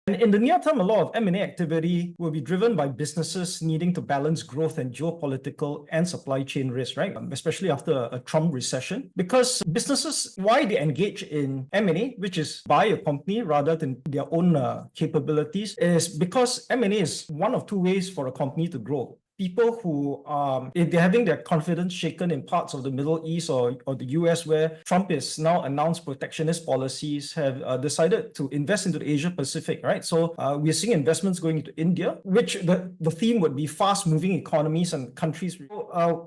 And in the near term, a lot of M&A activity will be driven by businesses needing to balance growth and geopolitical and supply chain risk, right? Especially after a Trump recession. Because businesses, why they engage in M&A, which is buy a company rather than their own capabilities, is because M&A is one of two ways for a company to grow. People who, if they're having their confidence shaken in parts of the Middle East or the US, where Trump has now announced protectionist policies, have decided to invest into the Asia Pacific, right? So we're seeing investments going into India, which the theme would be fast-moving economies and countries.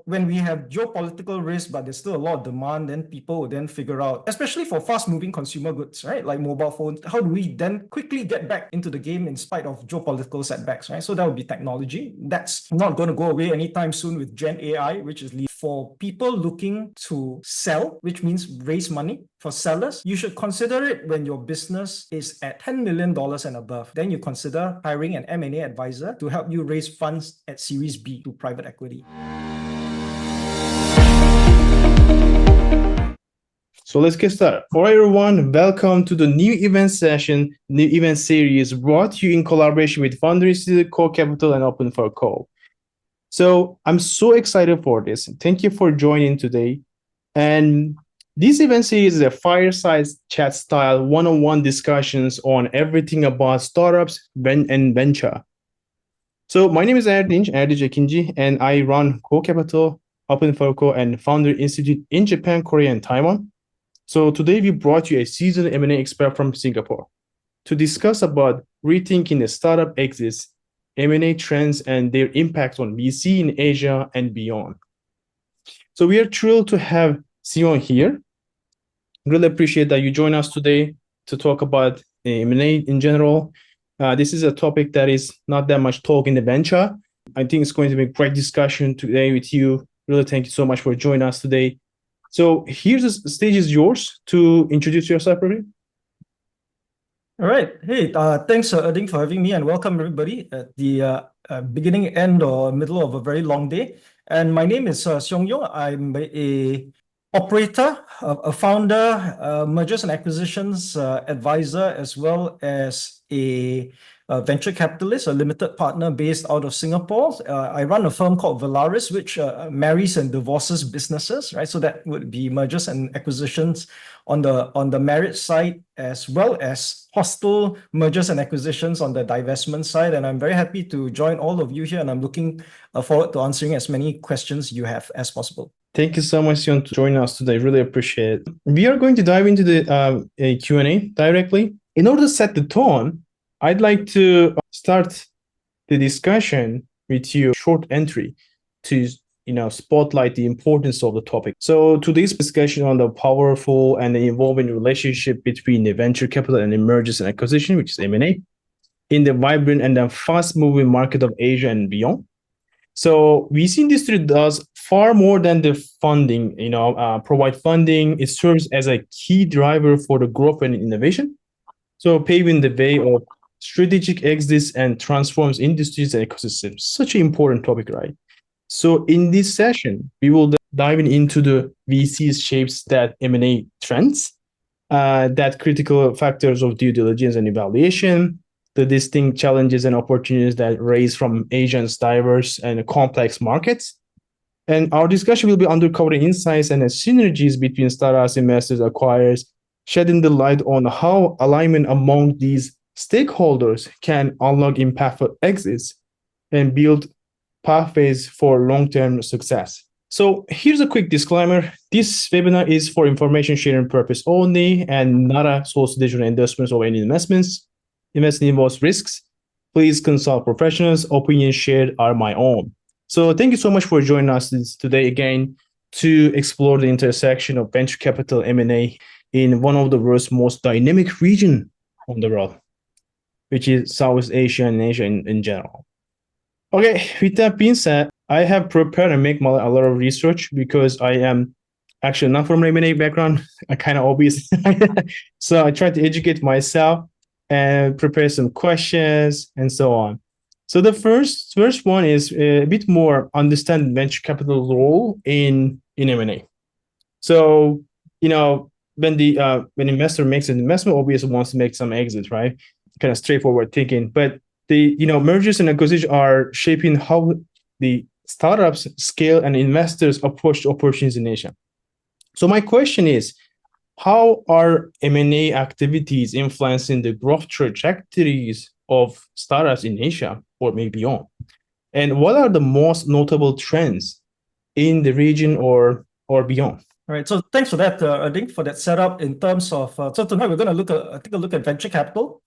When we have geopolitical risk, but there's still a lot of demand, then people will then figure out, especially for fast-moving consumer goods, right? Like mobile phones, how do we then quickly get back into the game in spite of geopolitical setbacks, right? So that would be technology. That's not going to go away anytime soon with Gen AI, which is for people looking to sell, which means raise money. For sellers, you should consider it when your business is at $10 million and above. Then you consider hiring an M&A advisor to help you raise funds at Series B to private equity. So let's get started. For everyone, welcome to the new event session, new event series brought to you in collaboration with VALLARIS, Core Capital, and Open for Co. So I'm so excited for this. Thank you for joining today. And this event series is a fireside chat style one-on-one discussions on everything about startups and venture. So my name is Erdinç Ekinci, and I run Core Capital, Open for Co, and Founder Institute in Japan, Korea, and Taiwan. So today we brought you a seasoned M&A expert from Singapore to discuss about rethinking the startup exits, M&A trends, and their impact on VC in Asia and beyond. So we are thrilled to have Siong here. Really appreciate that you join us today to talk about M&A in general. This is a topic that is not that much talk in the venture. I think it's going to be a great discussion today with you. Really thank you so much for joining us today. So here's the stage is yours to introduce yourself, really. All right. Hey, thanks, Erding, for having me, and welcome everybody at the beginning, end, or middle of a very long day. And my name is Siong Yoong. I'm a operator, a founder, mergers and acquisitions advisor, as well as a venture capitalist, a limited partner based out of Singapore. I run a firm called VALLARIS, which marries and divorces businesses, right? So that would be mergers and acquisitions on the merit side, as well as hostile mergers and acquisitions on the divestment side. And I'm very happy to join all of you here, and I'm looking forward to answering as many questions you have as possible. Thank you so much, Sion, to join us today. Really appreciate it. We are going to dive into the Q&A directly. In order to set the tone, I'd like to start the discussion with you, short entry to spotlight the importance of the topic. So today's discussion on the powerful and the evolving relationship between the venture capital and the mergers and acquisition, which is M&A, in the vibrant and the fast-moving market of Asia and beyond. So VC industry does far more than the funding, provide funding. It serves as a key driver for the growth and innovation. So paving the way of strategic exits and transforms industries and ecosystems. Such an important topic, right? So in this session, we will dive into the VC's shapes that M&A trends, that critical factors of due diligence and evaluation, the distinct challenges and opportunities that raise from Asia's diverse and complex markets. And our discussion will be uncovering insights and synergies between startups, investors, acquirers, shedding the light on how alignment among these stakeholders can unlock impactful exits and build pathways for long-term success. So here's a quick disclaimer. This webinar is for information sharing purpose only and not a solicitation endorsements of any investments. Investing involves risks. Please consult professionals. Opinions shared are my own. So thank you so much for joining us today again to explore the intersection of venture capital M&A in one of the world's most dynamic regions on the world, which is Southeast Asia and Asia in general. Okay, with that being said, I have prepared and make a lot of research because I am actually not from an M&A background, kind of obvious. So I try to educate myself and prepare some questions and so on. So the first one is a bit more understand venture capital role in M&A. So when investor makes an investment, obviously wants to make some exit, right? kind of straightforward thinking, but the mergers and acquisitions are shaping how the startups scale and investors approach opportunities in Asia. So my question is, how are M&A activities influencing the growth trajectories of startups in Asia or maybe beyond? And what are the most notable trends in the region or beyond? All right, so thanks for that, I think, for that setup in terms of, so tonight we're going to take a look at venture capital.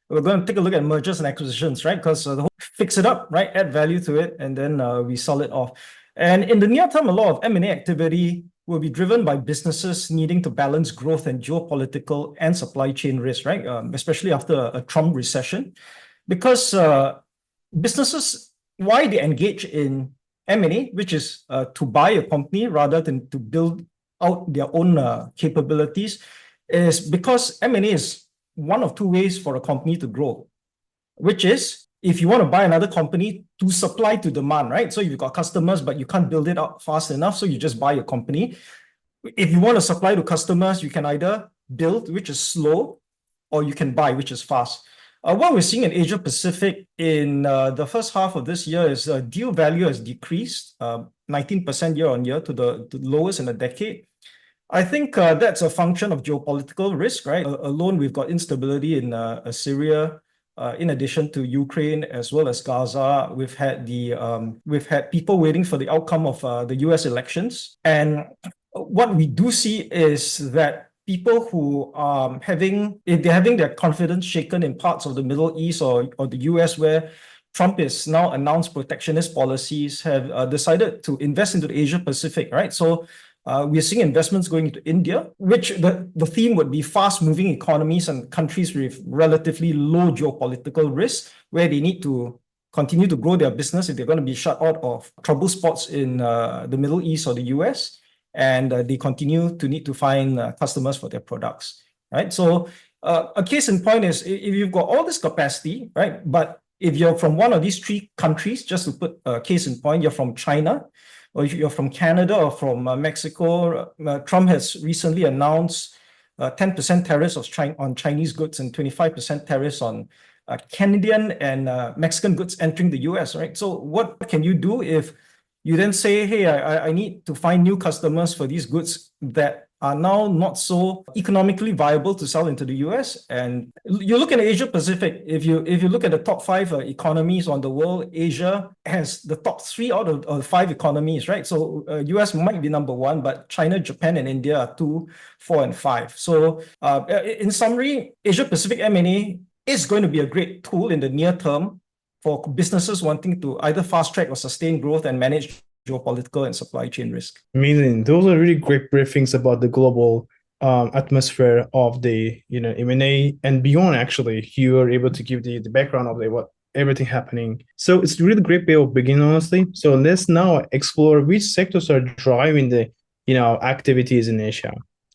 We're going to take a look at mergers and acquisitions, right? Because the whole fix it up, right? Add value to it, and then we sell it off. And in the near term, a lot of M&A activity will be driven by businesses needing to balance growth and geopolitical and supply chain risk, right? Especially after a Trump recession, because businesses, why they engage in M&A, which is to buy a company rather than to build out their own capabilities, is because M&A is one of two ways for a company to grow, which is if you want to buy another company to supply to demand, right? So you've got customers, but you can't build it out fast enough, so you just buy a company. If you want to supply to customers, you can either build, which is slow, or you can buy, which is fast. What we're seeing in Asia Pacific in the first half of this year is deal value has decreased 19% year on year to the lowest in a decade. I think that's a function of geopolitical risk, right? Alone, we've got instability in Syria, in addition to Ukraine as well as Gaza. We've had people waiting for the outcome of the US elections, and what we do see is that people who are if they're having their confidence shaken in parts of the Middle East or the US, where Trump has now announced protectionist policies, have decided to invest into the Asia Pacific, right? So we're seeing investments going into India, which the theme would be fast-moving economies and countries with relatively low geopolitical risk, where they need to continue to grow their business if they're going to be shut out of trouble spots in the Middle East or the US, and they continue to need to find customers for their products, right? So a case in point is if you've got all this capacity, right, but if you're from one of these three countries, just to put a case in point, you're from China, or if you're from Canada or from Mexico, Trump has recently announced 10% tariffs on Chinese goods and 25% tariffs on Canadian and Mexican goods entering the US, right? So what can you do if you then say, hey, I need to find new customers for these goods that are now not so economically viable to sell into the US? And you look at Asia Pacific, if you look at the top five economies on the world, Asia has the top three out of five economies, right? So US might be number one, but China, Japan, and India are 2, 4, and 5. So in summary, Asia Pacific M&A is going to be a great tool in the near term for businesses wanting to either fast track or sustain growth and manage geopolitical and supply chain risk. Amazing. Those are really great briefings about the global atmosphere of the M&A and beyond. Actually, you are able to give the background of what everything happening. So it's a really great way of beginning, honestly. So let's now explore which sectors are driving the activities in Asia.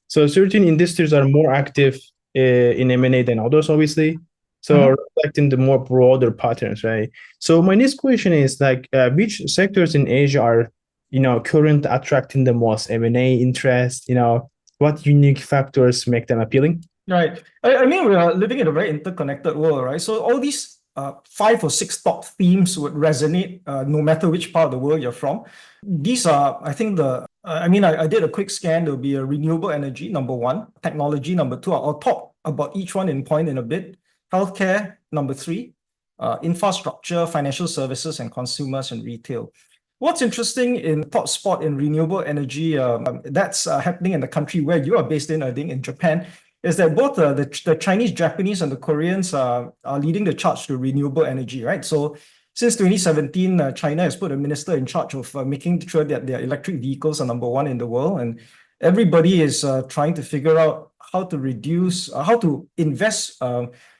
So certain industries are more active in M&A than others, obviously. So reflecting the more broader patterns, right? So my next question is which sectors in Asia are, currently attracting the most M&A interest? What unique factors make them appealing? Right. I mean, we are living in a very interconnected world, right? So all these 5 or 6 top themes would resonate no matter which part of the world you're from. These are, I think, I did a quick scan. There'll be a renewable energy, number 1, technology, number 2. I'll talk about each one in point in a bit. Healthcare, number 3, infrastructure, financial services, and consumers and retail. What's interesting in top spot in renewable energy, that's happening in the country where you are based in, I think, in Japan, is that both the Chinese, Japanese, and the Koreans are leading the charge to renewable energy, right? So since 2017, China has put a minister in charge of making sure that their electric vehicles are number 1 in the world, and everybody is trying to figure out how to invest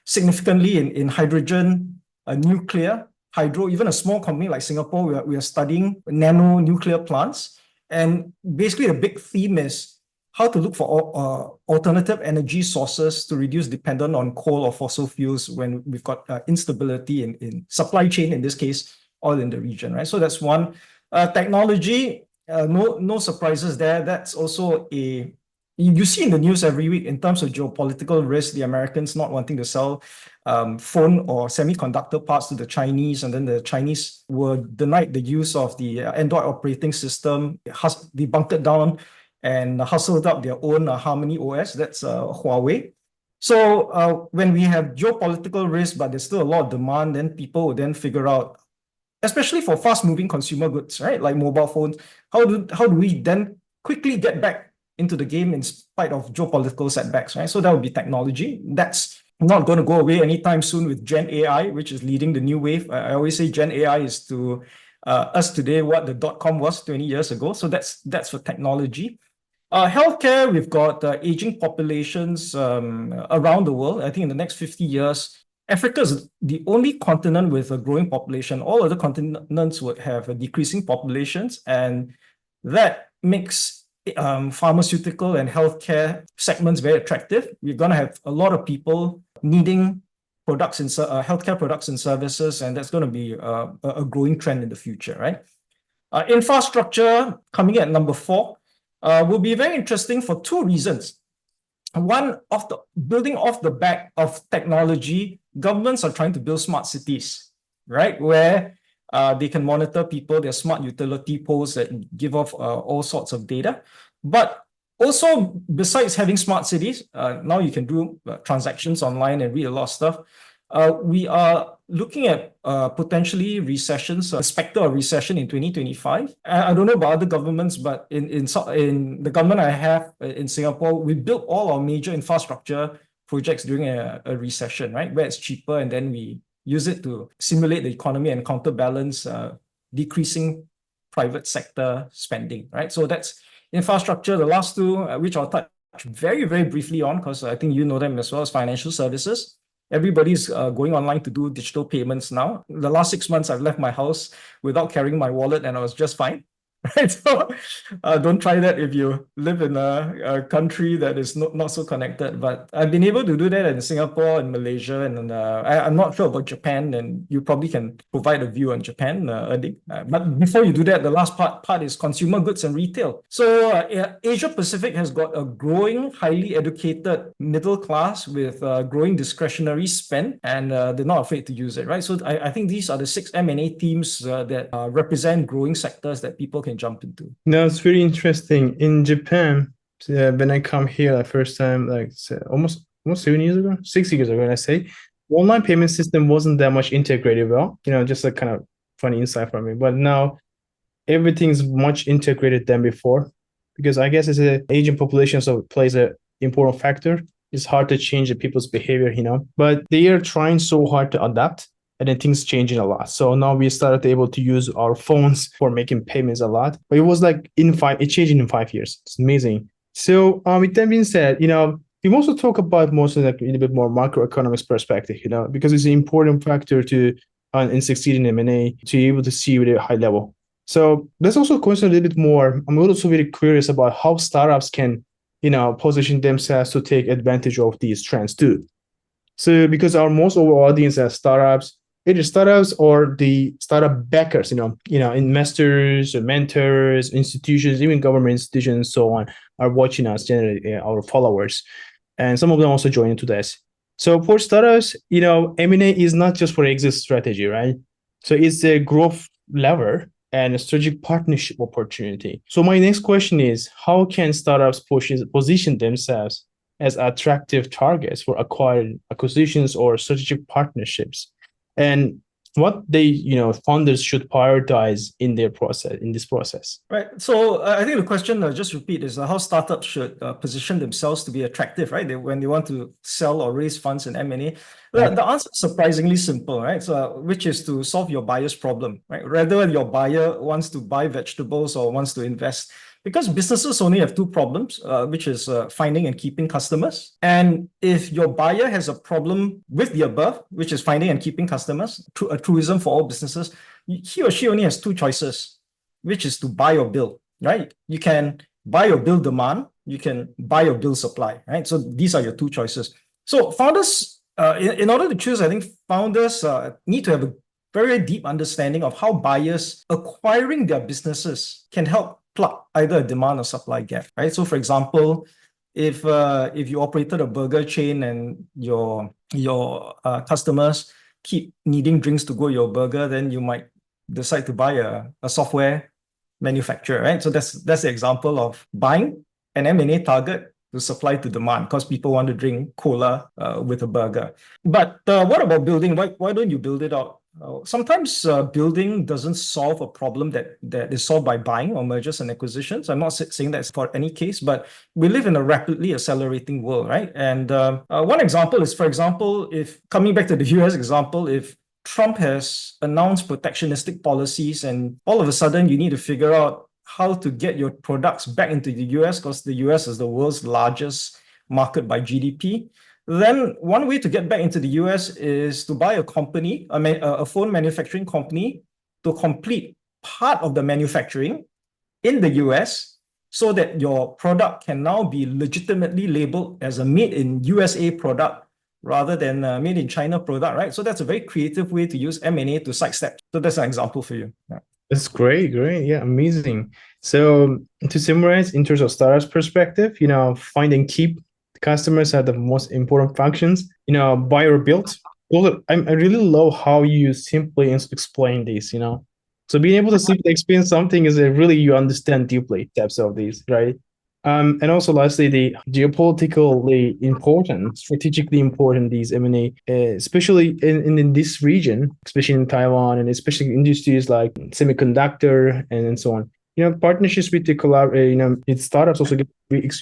significantly in hydrogen, nuclear, hydro. Even a small company like Singapore, we are studying nano nuclear plants. And basically the big theme is how to look for alternative energy sources to reduce dependence on coal or fossil fuels when we've got instability in supply chain, in this case, oil in the region, right? So that's one. Technology, no surprises there. That's also a You see in the news every week in terms of geopolitical risk, the Americans not wanting to sell phone or semiconductor parts to the Chinese, and then the Chinese were denied the use of the Android operating system, they bunkered down and hustled up their own Harmony OS, that's Huawei. So when we have geopolitical risk, but there's still a lot of demand, then people will then figure out, especially for fast-moving consumer goods, right, like mobile phones, how do we then quickly get back into the game in spite of geopolitical setbacks, right? So that would be technology. That's not going to go away anytime soon with Gen AI, which is leading the new wave. I always say Gen AI is to us today what the .com was 20 years ago. So that's for technology. Healthcare, we've got aging populations around the world. I think in the next 50 years, Africa is the only continent with a growing population. All other continents would have a decreasing populations, and that makes pharmaceutical and healthcare segments very attractive. We're going to have a lot of people needing products and healthcare products and services, and that's going to be a growing trend in the future, right? Infrastructure coming at number 4 will be very interesting for 2 reasons. One, building off the back of technology, governments are trying to build smart cities, right? Where they can monitor people, their smart utility poles that give off all sorts of data. But also, besides having smart cities, now you can do transactions online and read a lot of stuff. We are looking at potentially recessions, a specter of recession in 2025. I don't know about other governments, but in the government I have in Singapore, we built all our major infrastructure projects during a recession, right? Where it's cheaper, and then we use it to simulate the economy and counterbalance decreasing private sector spending, right? So that's infrastructure. The last 2, which I'll touch very, very briefly on, because I think you know them as well, as financial services. Everybody's going online to do digital payments now. The last 6 months, I've left my house without carrying my wallet, and I was just fine. Right? So don't try that if you live in a country that is not so connected. But I've been able to do that in Singapore and Malaysia, and I'm not sure about Japan, and you probably can provide a view on Japan, Erdi. But before you do that, the last part is consumer goods and retail. So Asia Pacific has got a growing, highly educated middle class with growing discretionary spend, and they're not afraid to use it, right? So I think these are the 6 M&A themes that represent growing sectors that people can jump into. No, it's very interesting. In Japan, when I come here the first time, like almost 7 years ago, 6 years ago, when I say, online payment system wasn't that much integrated well. Just a kind of funny insight from me. But now everything's much integrated than before, because I guess it's an aging population, so it plays an important factor. It's hard to change the people's behavior, but they are trying so hard to adapt. And then things changing a lot. So now we started able to use our phones for making payments a lot. But it was like it changed in 5 years. It's amazing. So with that being said, we also talk about mostly like a little bit more macroeconomics perspective, because it's an important factor to in succeeding in M&A to be able to see with a high level. So let's also consider a little bit more. I'm also very curious about how startups can, position themselves to take advantage of these trends too. So because most of our audience are startups, either startups or the startup backers, investors, mentors, institutions, even government institutions, and so on, are watching us, generally our followers. And some of them also join into this. So for startups, M&A is not just for exit strategy, right? So it's a growth lever and a strategic partnership opportunity. So my next question is, how can startups position themselves as attractive targets for acquisitions or strategic partnerships? And what they, founders should prioritize in this process. Right. So I think the question, just repeat, is how startups should position themselves to be attractive, right? When they want to sell or raise funds in M&A. The answer is surprisingly simple, right? So, which is to solve your buyer's problem, right? Whether your buyer wants to buy vegetables or wants to invest. Because businesses only have 2 problems, which is finding and keeping customers. And if your buyer has a problem with the above, which is finding and keeping customers, a truism for all businesses, he or she only has 2 choices, which is to buy or build, right? You can buy or build demand, you can buy or build supply, right? So these are your 2 choices. So founders, in order to choose, I think founders need to have a very deep understanding of how buyers acquiring their businesses can help plug either a demand or supply gap, right? So for example, If you operated a burger chain and your customers keep needing drinks to go your burger, then you might decide to buy a software manufacturer, right? So that's the example of buying an M&A target to supply to demand because people want to drink cola with a burger. But what about building? Why don't you build it out? Sometimes building doesn't solve a problem that is solved by buying or mergers and acquisitions. I'm not saying that's for any case, but we live in a rapidly accelerating world, right? And one example is, for example, if coming back to the US example, if Trump has announced protectionistic policies and all of a sudden you need to figure out how to get your products back into the US because the US is the world's largest market by GDP, then one way to get back into the US is to buy a company, a phone manufacturing company, to complete part of the manufacturing in the US so that your product can now be legitimately labeled as a made in USA product rather than a made in China product, right? So that's a very creative way to use M&A to sidestep. So that's an example for you. Yeah. That's great, great. Yeah, amazing. So to summarize, in terms of startups perspective, find and keep customers are the most important functions. Buy or build. Well, I really love how you simply explain this. So being able to simply explain something is really you understand deeply steps of these, right? And also, lastly, the geopolitically important, strategically important, these M&A, especially in this region, especially in Taiwan, and especially industries like semiconductor and so on. Partnerships with the with startups also get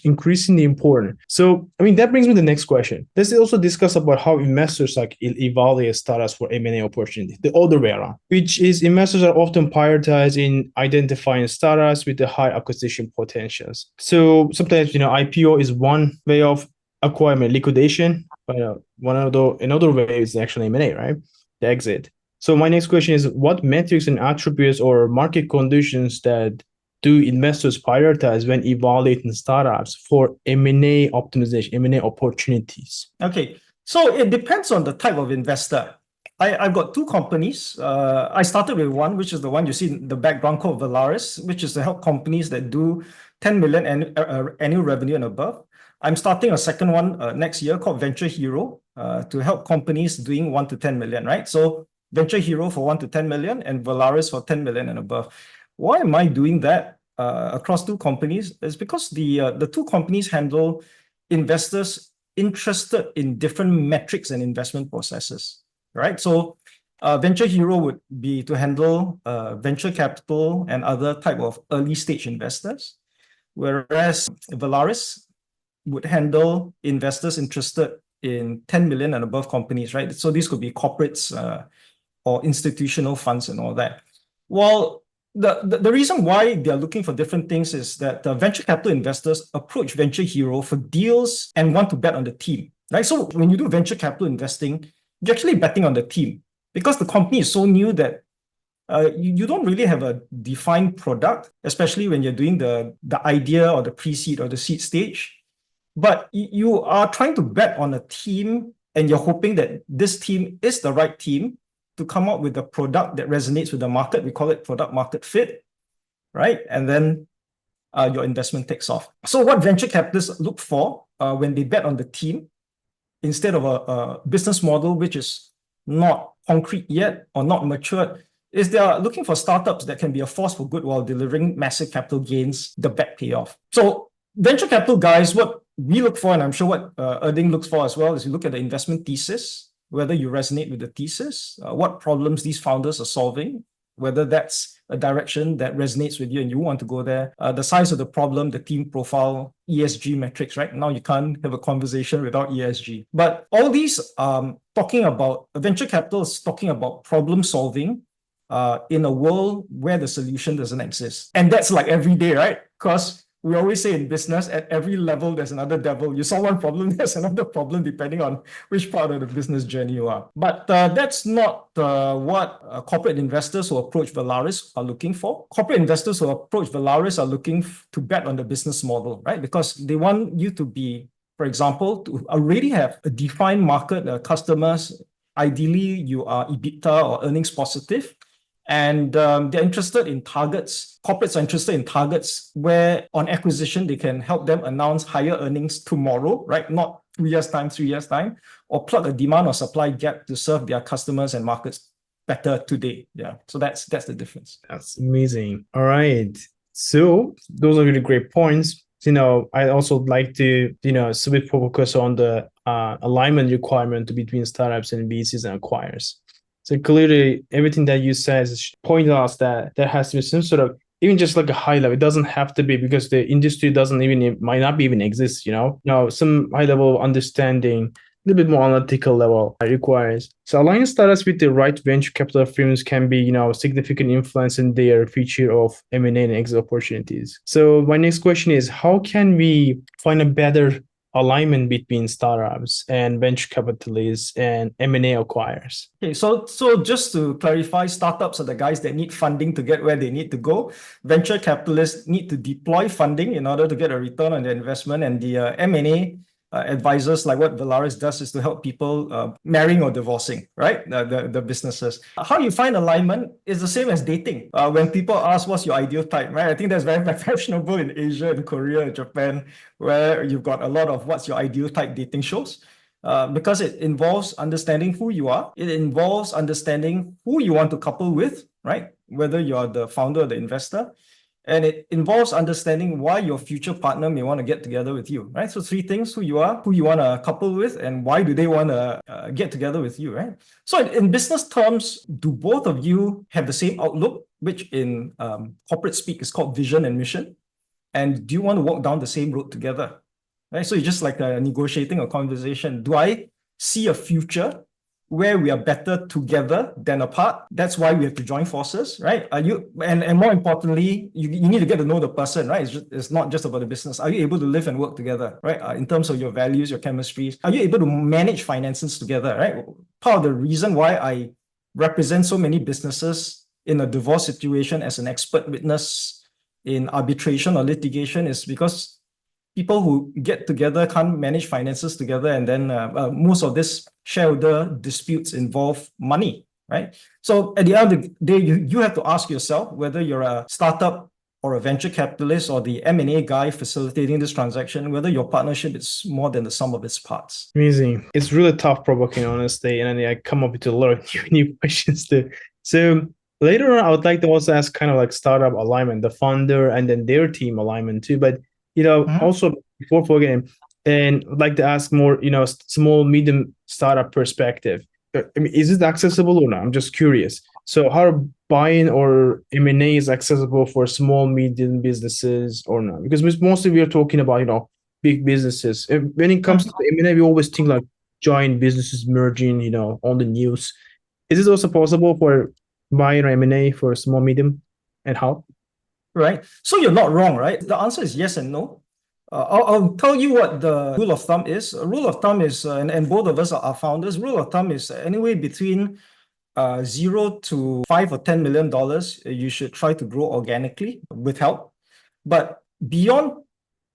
increasingly important. So, that brings me to the next question. Let's also discuss about how investors evaluate startups for M&A opportunity, the other way around, which is investors are often prioritized in identifying startups with the high acquisition potentials. So sometimes, IPO is one way of acquiring liquidation, but another way is actually M&A, right? The exit. So my next question is, what metrics and attributes or market conditions that do investors prioritize when evaluating startups for M&A optimization, M&A opportunities? Okay, so it depends on the type of investor. I've got two companies. I started with one, which is the one you see in the background called VALLARIS, which is to help companies that do 10 million annual revenue and above. I'm starting a second one next year called Venture Hero to help companies doing 1 to 10 million, right? So Venture Hero for 1 to 10 million and VALLARIS for 10 million and above. Why am I doing that across two companies? It's because the two companies handle investors interested in different metrics and investment processes, right? So Venture Hero would be to handle venture capital and other type of early stage investors, whereas VALLARIS would handle investors interested in 10 million and above companies, right? So these could be corporates, or institutional funds and all that. Well, the reason why they're looking for different things is that venture capital investors approach Venture Hero for deals and want to bet on the team, right? So when you do venture capital investing, you're actually betting on the team because the company is so new that you don't really have a defined product, especially when you're doing the idea or the pre-seed or the seed stage. But you are trying to bet on a team and you're hoping that this team is the right team to come up with a product that resonates with the market. We call it product market fit, right? And then your investment takes off. So what venture capitalists look for when they bet on the team, instead of a business model which is not concrete yet or not matured, is they are looking for startups that can be a force for good while delivering massive capital gains, the bet payoff. So venture capital guys, what we look for, and I'm sure what Erding looks for as well, is you look at the investment thesis, whether you resonate with the thesis, what problems these founders are solving, whether that's a direction that resonates with you and you want to go there, the size of the problem, the team profile, ESG metrics, right? Now you can't have a conversation without ESG. But all these talking about, venture capital is talking about problem solving in a world where the solution doesn't exist. And that's like every day, right? Because we always say in business, at every level, there's another devil. You solve one problem, there's another problem, depending on which part of the business journey you are. But that's not what corporate investors who approach VALLARIS are looking for. Corporate investors who approach VALLARIS are looking to bet on the business model, right? Because they want you to be, for example, to already have a defined market, customers. Ideally, you are EBITDA or earnings positive. And they're interested in targets. Corporates are interested in targets where on acquisition, they can help them announce higher earnings tomorrow, right? Not 2 years' time, 3 years' time, or plug a demand or supply gap to serve their customers and markets better today. Yeah. So that's the difference. That's amazing. All right. So those are really great points. I also like to, switch focus on the alignment requirement between startups and VCs and acquirers. So clearly, everything that you said pointed out that there has to be some sort of, even just like a high level. It doesn't have to be because the industry might not even exist. Some high level understanding, a little bit more analytical level requires. So aligning startups with the right venture capital firms can be, significant influence in their future of M&A and exit opportunities. So my next question is, how can we find a better alignment between startups and venture capitalists and M&A acquirers? Okay, so just to clarify, startups are the guys that need funding to get where they need to go. Venture capitalists need to deploy funding in order to get a return on their investment, and the M&A advisors, like what VALLARIS does, is to help people marrying or divorcing, right? The businesses. How you find alignment is the same as dating. When people ask, what's your ideal type, right? I think that's very fashionable in Asia, in Korea, in Japan, where you've got a lot of what's your ideal type dating shows. Because it involves understanding who you are. It involves understanding who you want to couple with, right? Whether you're the founder or the investor. And it involves understanding why your future partner may want to get together with you, right? So 3 things: who you are, who you want to couple with, and why do they want to get together with you, right? So in business terms, do both of you have the same outlook, which in corporate speak is called vision and mission? And do you want to walk down the same road together? Right? So it's just like negotiating a conversation. Do I see a future where we are better together than apart? That's why we have to join forces, right? Are you, and more importantly, you need to get to know the person, right? It's not just about the business. Are you able to live and work together, right? In terms of your values, your chemistries, are you able to manage finances together, right? Part of the reason why I represent so many businesses in a divorce situation as an expert witness in arbitration or litigation is because people who get together can't manage finances together, and then most of this shareholder disputes involve money, right? So at the end of the day, you have to ask yourself whether you're a startup or a venture capitalist or the M&A guy facilitating this transaction, whether your partnership is more than the sum of its parts. Amazing. It's really tough provoking, honestly, and I come up with a lot of new questions too. So later on, I would like to also ask kind of like startup alignment, the founder and then their team alignment too. But also before forgetting, and I'd like to ask more, small, medium startup perspective. I mean, is it accessible or not? I'm just curious. So how buying or M&A is accessible for small, medium businesses or not? Because mostly we are talking about, big businesses. When it comes to M&A, we always think like giant businesses merging, on the news. Is it also possible for buying or M&A for small, medium, and how? Right. So you're not wrong, right? The answer is yes and no. I'll tell you what the rule of thumb is. A rule of thumb is, and both of us are founders, rule of thumb is anywhere between $0 to $5 or $10 million, you should try to grow organically with help. But beyond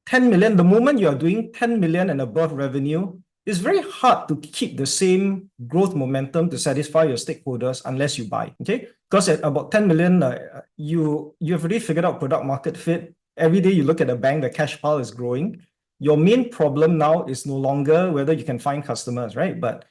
10 million, the moment you are doing 10 million and above revenue, it's very hard to keep the same growth momentum to satisfy your stakeholders unless you buy, okay? Because at about 10 million, you've already figured out product market fit. Every day you look at the bank, the cash pile is growing. Your main problem now is no longer whether you can find customers, right? But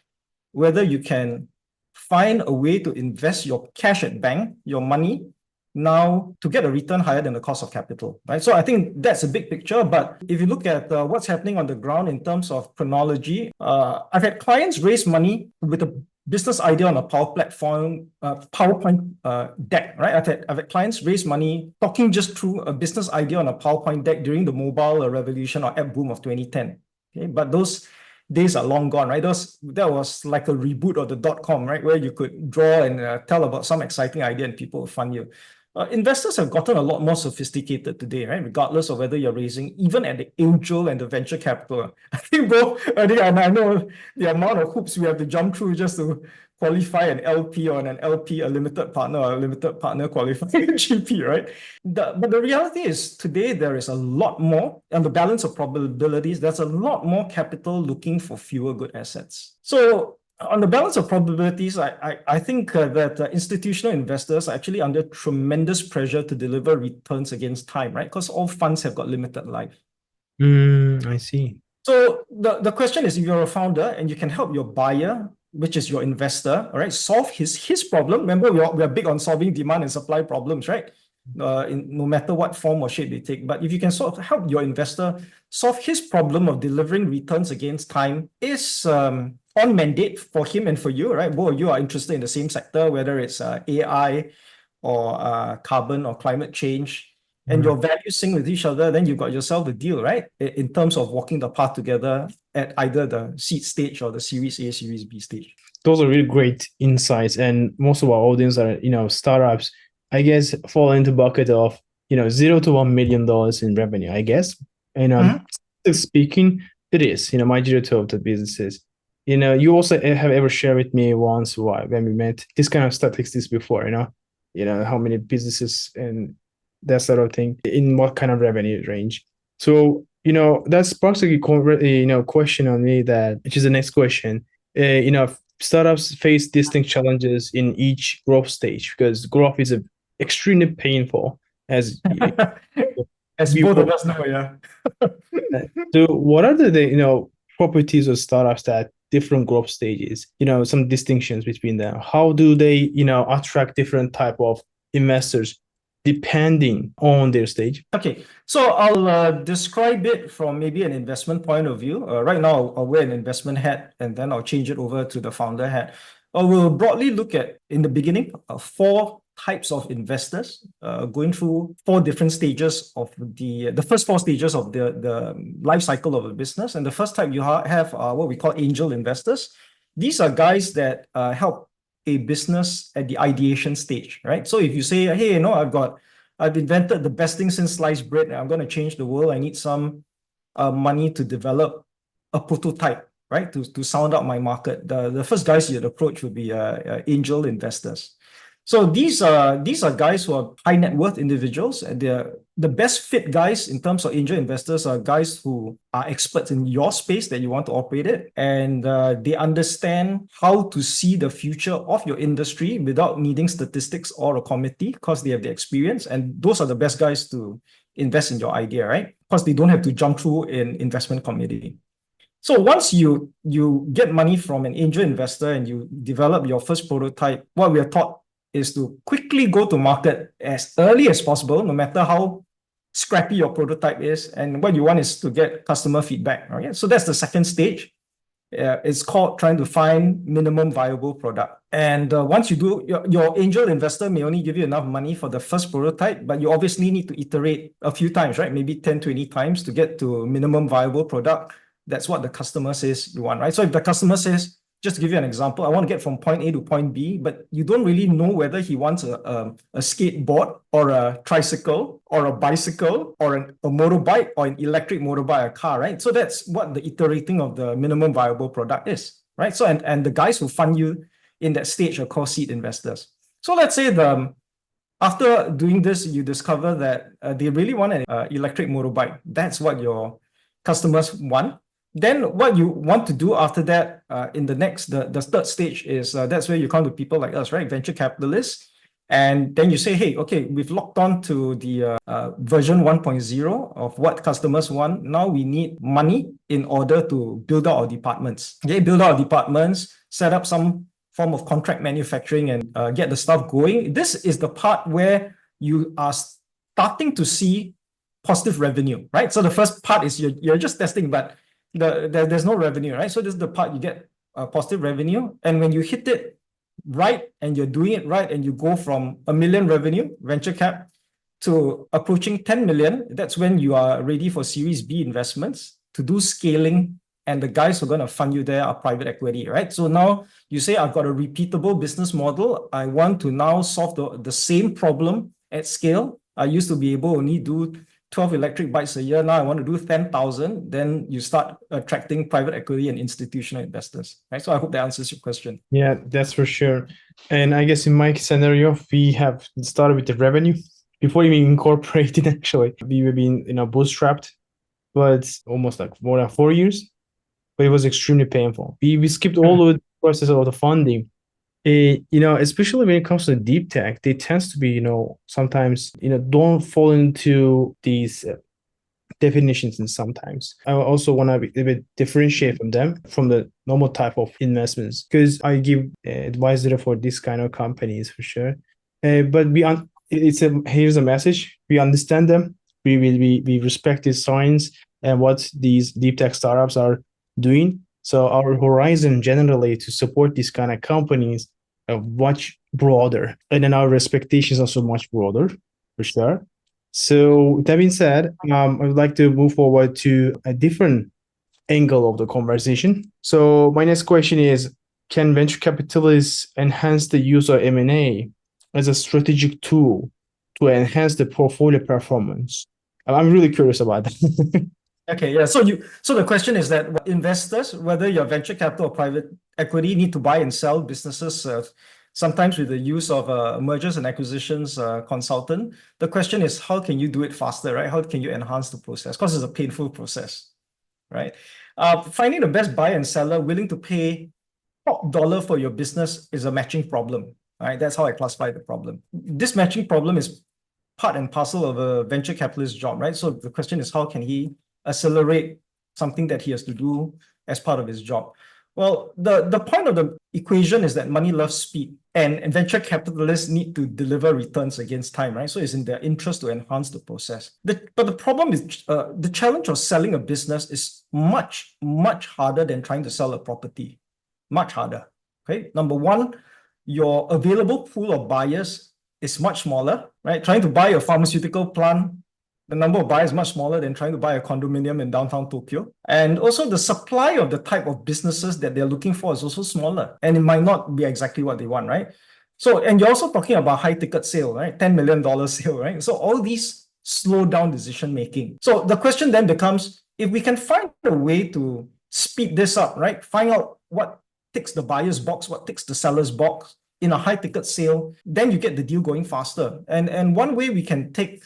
whether you can find a way to invest your cash at bank, your money, now to get a return higher than the cost of capital, right? So I think that's a big picture. But if you look at what's happening on the ground in terms of chronology, I've had clients raise money with a business idea on a power platform, PowerPoint deck, right? I've had clients raise money talking just through a business idea on a PowerPoint deck during the mobile revolution or app boom of 2010. Okay, but those days are long gone, right? That was like a reboot of the .com, right? Where you could draw and tell about some exciting idea and people would fund you. Investors have gotten a lot more sophisticated today, right? Regardless of whether you're raising, even at the angel and the venture capital. I think I know the amount of hoops we have to jump through just to qualify an LP or an LP, a limited partner, or a limited partner qualifying a GP, right? But the reality is today there is a lot more, on the balance of probabilities, there's a lot more capital looking for fewer good assets. So On the balance of probabilities, I think that institutional investors are actually under tremendous pressure to deliver returns against time, right? Because all funds have got limited life. I see. So the question is, if you're a founder and you can help your buyer, which is your investor, all right, solve his problem. Remember, we are big on solving demand and supply problems, right? No matter what form or shape they take. But if you can sort of help your investor solve his problem of delivering returns against time, is on mandate for him and for you, right? Both of you are interested in the same sector, whether it's AI or carbon or climate change, and your values sync with each other, then you've got yourself a deal, right? In terms of walking the path together at either the seed stage or the Series A, Series B stage. Those are really great insights, and most of our audience are startups. I guess fall into bucket of $0 to $1 million in revenue. I guess, and speaking, it is majority of the businesses. You also have ever shared with me once when we met this kind of statistics before. How many businesses and that sort of thing in what kind of revenue range. So that sparks a question on me, that which is the next question. Startups face distinct challenges in each growth stage, because growth is extremely painful, as as both of us know, yeah. So what are the properties of startups at different growth stages? Some distinctions between them. How do they attract different type of investors depending on their stage? Okay, so I'll describe it from maybe an investment point of view. Right now, I'll wear an investment hat, and then I'll change it over to the founder hat. We'll broadly look at, in the beginning, 4 types of investors, going through 4 different stages of the first 4 stages of the life cycle of a business. And the first type you have what we call angel investors. These are guys that help a business at the ideation stage, right? So if you say, hey, I've invented the best thing since sliced bread, and I'm going to change the world, I need some money to develop a prototype, right? To sound out my market. The first guys you'd approach would be angel investors. So these are guys who are high net worth individuals, and they're the best fit guys in terms of angel investors are guys who are experts in your space that you want to operate it, and they understand how to see the future of your industry without needing statistics or a committee, because they have the experience, and those are the best guys to invest in your idea, right? Because they don't have to jump through an investment committee. So once you get money from an angel investor and you develop your first prototype, what we are taught is to quickly go to market as early as possible, no matter how scrappy your prototype is. And what you want is to get customer feedback. Okay? So that's the second stage. It's called trying to find minimum viable product. And once you do, your angel investor may only give you enough money for the first prototype, but you obviously need to iterate a few times, right? Maybe 10, 20 times to get to minimum viable product. That's what the customer says you want, right? So if the customer says, just to give you an example, I want to get from point A to point B, but you don't really know whether he wants a skateboard or a tricycle or a bicycle or a motorbike or an electric motorbike, a car, right? So that's what the iterating of the minimum viable product is, right? So and the guys who fund you in that stage are called seed investors. So let's say after doing this, you discover that they really want an electric motorbike. That's what your customers want. Then what you want to do after that, in the third stage is that's where you come to people like us, right? Venture capitalists. And then you say, hey, okay, we've locked on to the version 1.0 of what customers want. Now we need money in order to build out our departments. Okay, build out our departments, set up some form of contract manufacturing and get the stuff going. This is the part where you are starting to see positive revenue, right? So the first part is you're just testing, but there's no revenue, right? So this is the part you get positive revenue. And when you hit it right and you're doing it right and you go from $1 million revenue, venture cap, to approaching 10 million, that's when you are ready for Series B investments to do scaling. And the guys who are going to fund you there are private equity, right? So now you say, I've got a repeatable business model. I want to now solve the same problem at scale. I used to be able to only do 12 electric bikes a year. Now I want to do 10,000. Then you start attracting private equity and institutional investors, right? So I hope that answers your question. Yeah, that's for sure. And I guess in my scenario, we have started with the revenue before even incorporated. Actually, we were being bootstrapped, but almost like more than 4 years. But it was extremely painful. We skipped all of process of the funding. Especially when it comes to deep tech, they tends to be, sometimes, don't fall into these definitions, and sometimes I also want to a bit differentiate from them from the normal type of investments, because I give advisory for this kind of companies for sure. But here's a message: we understand them, we respect this science and what these deep tech startups are doing. So our horizon generally to support these kind of companies are much broader, and then our expectations are also much broader for sure. So that being said, I would like to move forward to a different angle of the conversation. So my next question is, can venture capitalists enhance the use of M&A as a strategic tool to enhance the portfolio performance? I'm really curious about that. Okay, yeah. So the question is that investors, whether you're venture capital or private equity, need to buy and sell businesses, sometimes with the use of mergers and acquisitions consultant. The question is, how can you do it faster, right? How can you enhance the process? Because it's a painful process, right? Finding the best buyer and seller willing to pay top dollar for your business is a matching problem, right? That's how I classify the problem. This matching problem is part and parcel of a venture capitalist job, right? So the question is, how can he accelerate something that he has to do as part of his job? Well, the point of the equation is that money loves speed, and venture capitalists need to deliver returns against time, right? So it's in their interest to enhance the process. But the problem is the challenge of selling a business is much, much harder than trying to sell a property. Much harder. Okay. Number one, your available pool of buyers is much smaller, right? Trying to buy a pharmaceutical plant, the number of buyers is much smaller than trying to buy a condominium in downtown Tokyo. And also the supply of the type of businesses that they're looking for is also smaller, and it might not be exactly what they want, right? So, and you're also talking about high ticket sale, right? $10 million sale, right? So all these slow down decision making. So the question then becomes, if we can find a way to speed this up, right? Find out what ticks the buyer's box, what ticks the seller's box in a high ticket sale, then you get the deal going faster. And one way we can take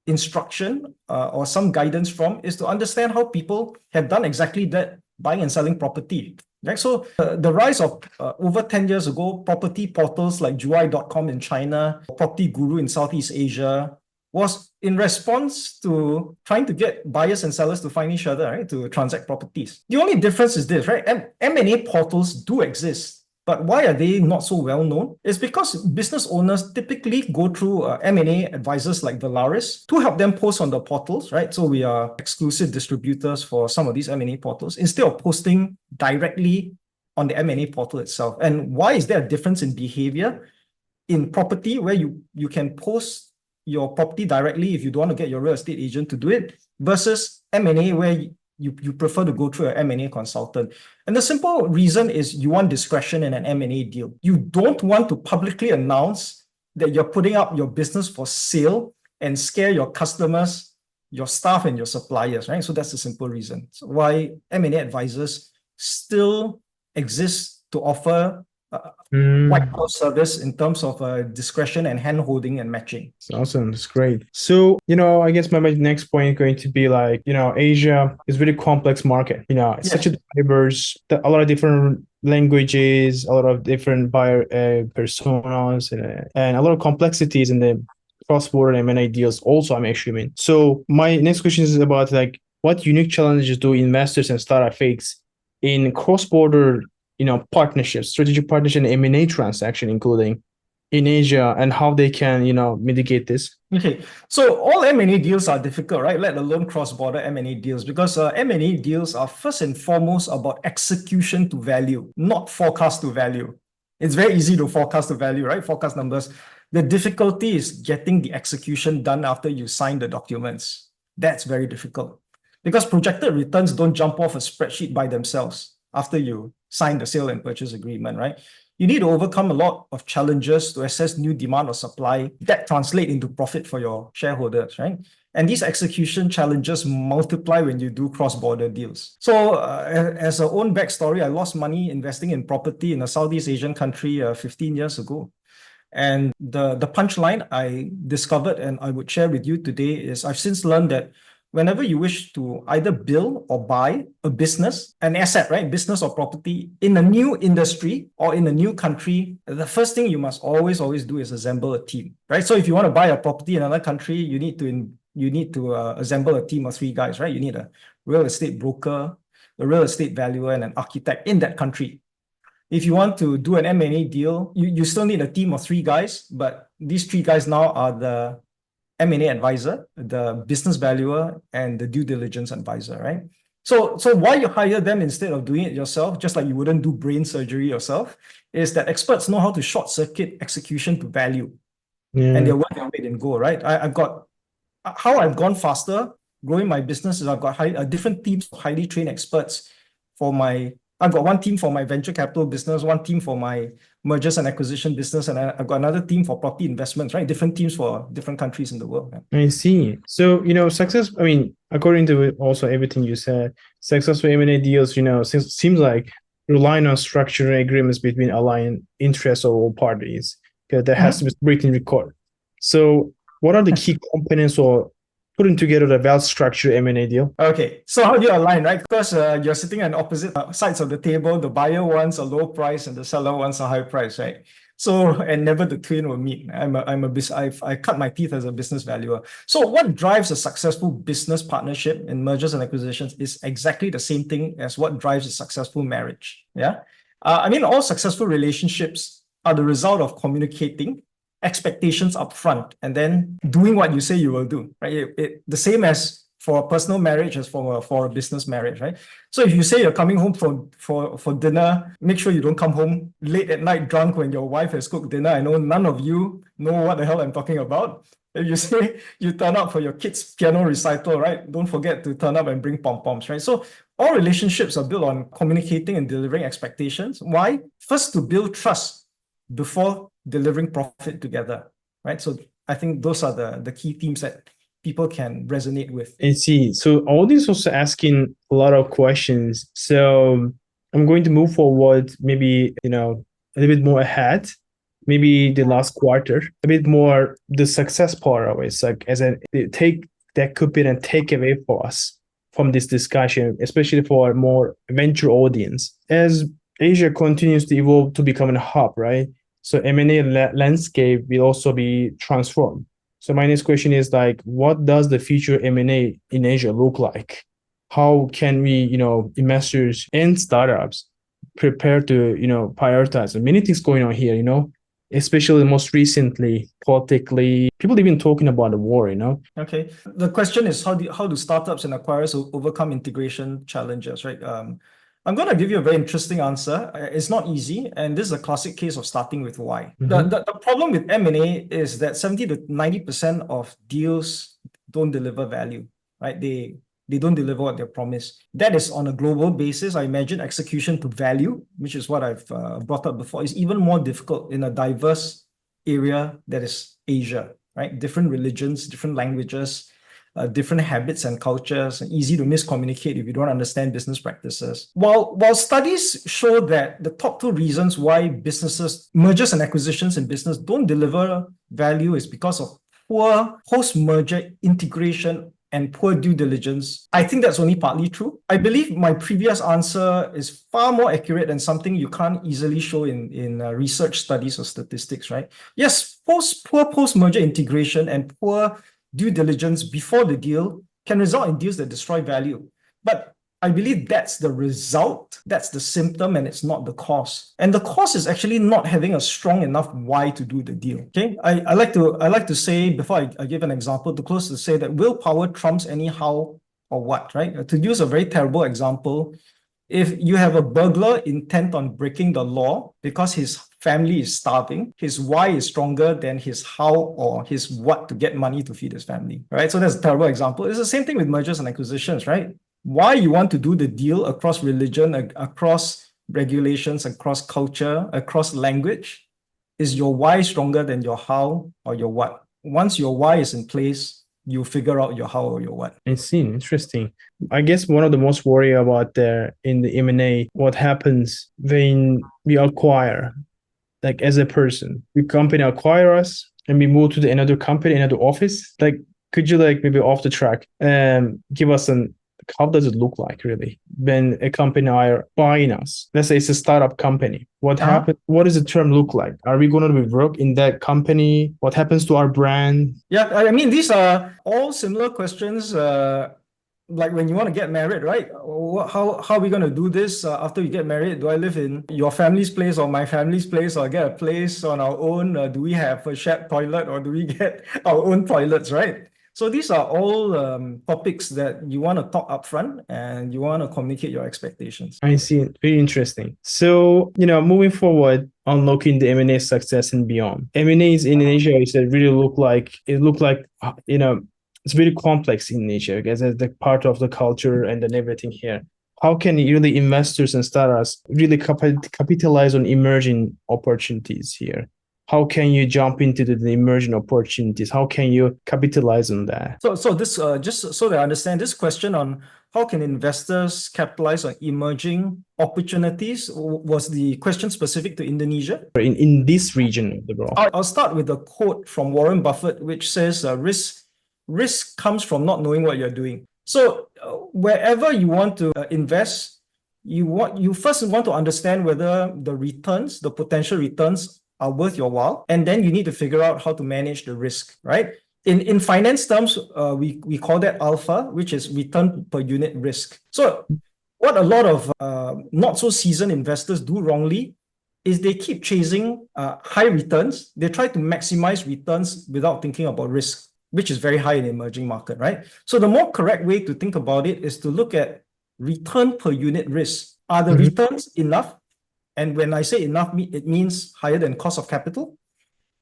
instruction or some guidance from is to understand how people have done exactly that, buying and selling property. Right? So the rise of over 10 years ago, property portals like Juai.com in China, Property Guru in Southeast Asia, was in response to trying to get buyers and sellers to find each other, right, to transact properties. The only difference is this, right? M&A portals do exist. But why are they not so well known? It's because business owners typically go through M&A advisors like VALLARIS to help them post on the portals, right? So we are exclusive distributors for some of these M&A portals instead of posting directly on the M&A portal itself. And why is there a difference in behavior in property where you can post your property directly if you don't want to get your real estate agent to do it, versus M&A where you prefer to go through an M&A consultant? And the simple reason is you want discretion in an M&A deal. You don't want to publicly announce that you're putting up your business for sale and scare your customers, your staff, and your suppliers, right? So that's the simple reason. So why M&A advisors still exist to offer white glove service in terms of discretion and hand-holding and matching. That's awesome. That's great. So, I guess my next point is going to be like, Asia is a really complex market. It's such a diverse, a lot of different languages, a lot of different buyer personas, and a lot of complexities in the cross-border M&A deals also, I'm assuming. So my next question is about like, what unique challenges do investors and startup face in cross-border partnerships, strategic partnership, and M&A transaction, including in Asia, and how they can, mitigate this? Okay, so all M&A deals are difficult, right? Let alone cross-border M&A deals, because M&A deals are first and foremost about execution to value, not forecast to value. It's very easy to forecast the value, right? Forecast numbers. The difficulty is getting the execution done after you sign the documents. That's very difficult because projected returns don't jump off a spreadsheet by themselves after you sign the sale and purchase agreement, right? You need to overcome a lot of challenges to assess new demand or supply that translate into profit for your shareholders, right? And these execution challenges multiply when you do cross-border deals. So as a own backstory, I lost money investing in property in a Southeast Asian country 15 years ago. And the punchline I discovered and I would share with you today is I've since learned that whenever you wish to either build or buy a business, an asset, right? Business or property in a new industry or in a new country, the first thing you must always do is assemble a team, right? So if you want to buy a property in another country, you need to assemble a team of 3 guys, right? You need a real estate broker, a real estate valuer, and an architect in that country. If you want to do an M&A deal, you still need a team of 3 guys, but these 3 guys now are the M&A advisor, the business valuer, and the due diligence advisor, right? So why you hire them instead of doing it yourself, just like you wouldn't do brain surgery yourself, is that experts know how to short circuit execution to value. And they're worth their weight in gold, right? How I've gone faster growing my business is I've got different teams of highly trained experts I've got one team for my venture capital business, one team for my mergers and acquisition business, and I've got another team for property investments, right? Different teams for different countries in the world. Yeah. I see. So, success, I mean, according to also everything you said, successful M&A deals, seems like relying on structured agreements between aligned interests of all parties. Okay, there has to be written record. So what are the key components or putting together a well-structured M&A deal? Okay, so how do you align, right? Because you're sitting on opposite sides of the table. The buyer wants a low price and the seller wants a high price, right? So, and never the twain will meet. I cut my teeth as a business valuer. So what drives a successful business partnership in mergers and acquisitions is exactly the same thing as what drives a successful marriage. Yeah. All successful relationships are the result of communicating expectations up front and then doing what you say you will do, right? The same as for a personal marriage as for a business marriage, right? So if you say you're coming home for dinner, make sure you don't come home late at night drunk when your wife has cooked dinner. I know none of you know what the hell I'm talking about. If you say you turn up for your kids' piano recital, right? Don't forget to turn up and bring pom-poms, right? So all relationships are built on communicating and delivering expectations. Why? First, to build trust before delivering profit together, right? So I think those are the key themes that people can resonate with. I see. So all this also asking a lot of questions. So I'm going to move forward, maybe, a little bit more ahead, maybe the last quarter, a bit more the success part of it. It's like as a take that could be a takeaway for us from this discussion, especially for a more venture audience. As Asia continues to evolve to become a hub, right? So M&A landscape will also be transformed. So my next question is like, what does the future M&A in Asia look like? How can we, investors and startups prepare to, prioritize? And many things going on here, especially most recently, politically, people even talking about the war, Okay. The question is how do startups and acquirers overcome integration challenges, right? I'm going to give you a very interesting answer. It's not easy, and this is a classic case of starting with why. The problem with M&A is that 70 to 90% of deals don't deliver value, right? They don't deliver what they promise. That is on a global basis. I imagine execution to value, which is what I've brought up before, is even more difficult in a diverse area that is Asia, right? Different religions, different languages, different habits and cultures, and easy to miscommunicate if you don't understand business practices. While studies show that the top 2 reasons why mergers and acquisitions in business don't deliver value is because of poor post-merger integration and poor due diligence, I think that's only partly true. I believe my previous answer is far more accurate than something you can't easily show in research studies or statistics, right? Yes, poor post-merger integration and poor due diligence before the deal can result in deals that destroy value. But I believe that's the result, that's the symptom, and it's not the cause. And the cause is actually not having a strong enough why to do the deal. Okay, I like to say, before I give an example, to close to say that willpower trumps any how or what, right? To use a very terrible example, if you have a burglar intent on breaking the law because his family is starving, his why is stronger than his how or his what to get money to feed his family, right? So that's a terrible example. It's the same thing with mergers and acquisitions, right? Why you want to do the deal across religion, across regulations, across culture, across language, is your why stronger than your how or your what? Once your why is in place, you figure out your how or your what. I see. Interesting. I guess one of the most worry about there in the M&A, what happens when we acquire, like as a person, the company acquire us and we move to another company, another office. Like Could you like maybe off the track give us an how does it look like really when a company are buying us? Let's say it's a startup company. What happens? What does the term look like? Are we going to be work in that company? What happens to our brand? Yeah, I mean, these are all similar questions. Like when you want to get married, right? How are we going to do this after we get married? Do I live in your family's place or my family's place, or get a place on our own? Do we have a shared toilet, or do we get our own toilets, right? So these are all topics that you want to talk upfront and you want to communicate your expectations. I see. Very interesting. So, moving forward, unlocking the M&A success and beyond. M&As in Asia is that really look like it's very complex in nature because it's the part of the culture and then everything here. How can really investors and startups really capitalize on emerging opportunities here? How can you jump into the emerging opportunities? How can you capitalize on that? So this just so that I understand this question on how can investors capitalize on emerging opportunities, was the question specific to Indonesia? In this region of the world. I'll start with a quote from Warren Buffett, which says, risk comes from not knowing what you're doing. So wherever you want to invest, you first want to understand whether the potential returns are worth your while, and then you need to figure out how to manage the risk, right? In finance terms, we call that alpha, which is return per unit risk. So what a lot of not so seasoned investors do wrongly is they keep chasing high returns. They try to maximize returns without thinking about risk, which is very high in the emerging market, right? So the more correct way to think about it is to look at return per unit risk. Are the returns enough? And when I say enough, it means higher than cost of capital.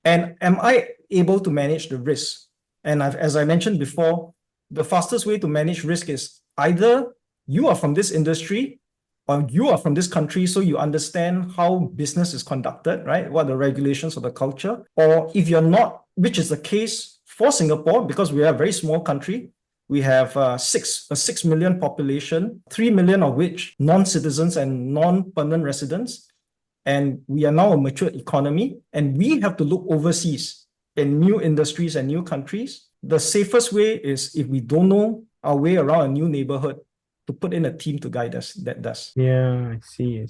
And am I able to manage the risk? And as I mentioned before, the fastest way to manage risk is either you are from this industry or you are from this country, so you understand how business is conducted, right? What are the regulations of the culture? Or if you're not, which is the case for Singapore, because we are a very small country, we have a 6 million population, 3 million of which non-citizens and non-permanent residents. And we are now a mature economy, and we have to look overseas in new industries and new countries. The safest way is, if we don't know our way around a new neighborhood, to put in a team to guide us that does. Yeah, I see.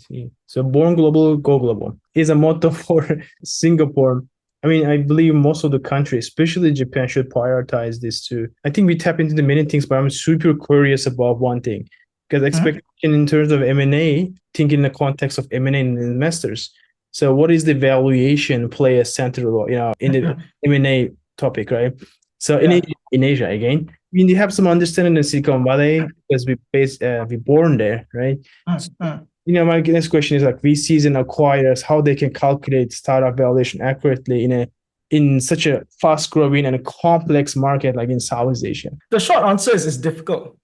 So born global, go global is a motto for Singapore. I mean, I believe most of the countries, especially Japan, should prioritize this too. I think we tap into the many things, but I'm super curious about one thing. Because expectation in terms of M&A, think in the context of M&A and investors. So what is the valuation play a central role, in the M&A topic, right? So in Asia again, we have some understanding in Silicon Valley because we born there, right? My next question is like VCs and acquirers, how they can calculate startup valuation accurately in such a fast-growing and a complex market like in Southeast Asia. The short answer is it's difficult.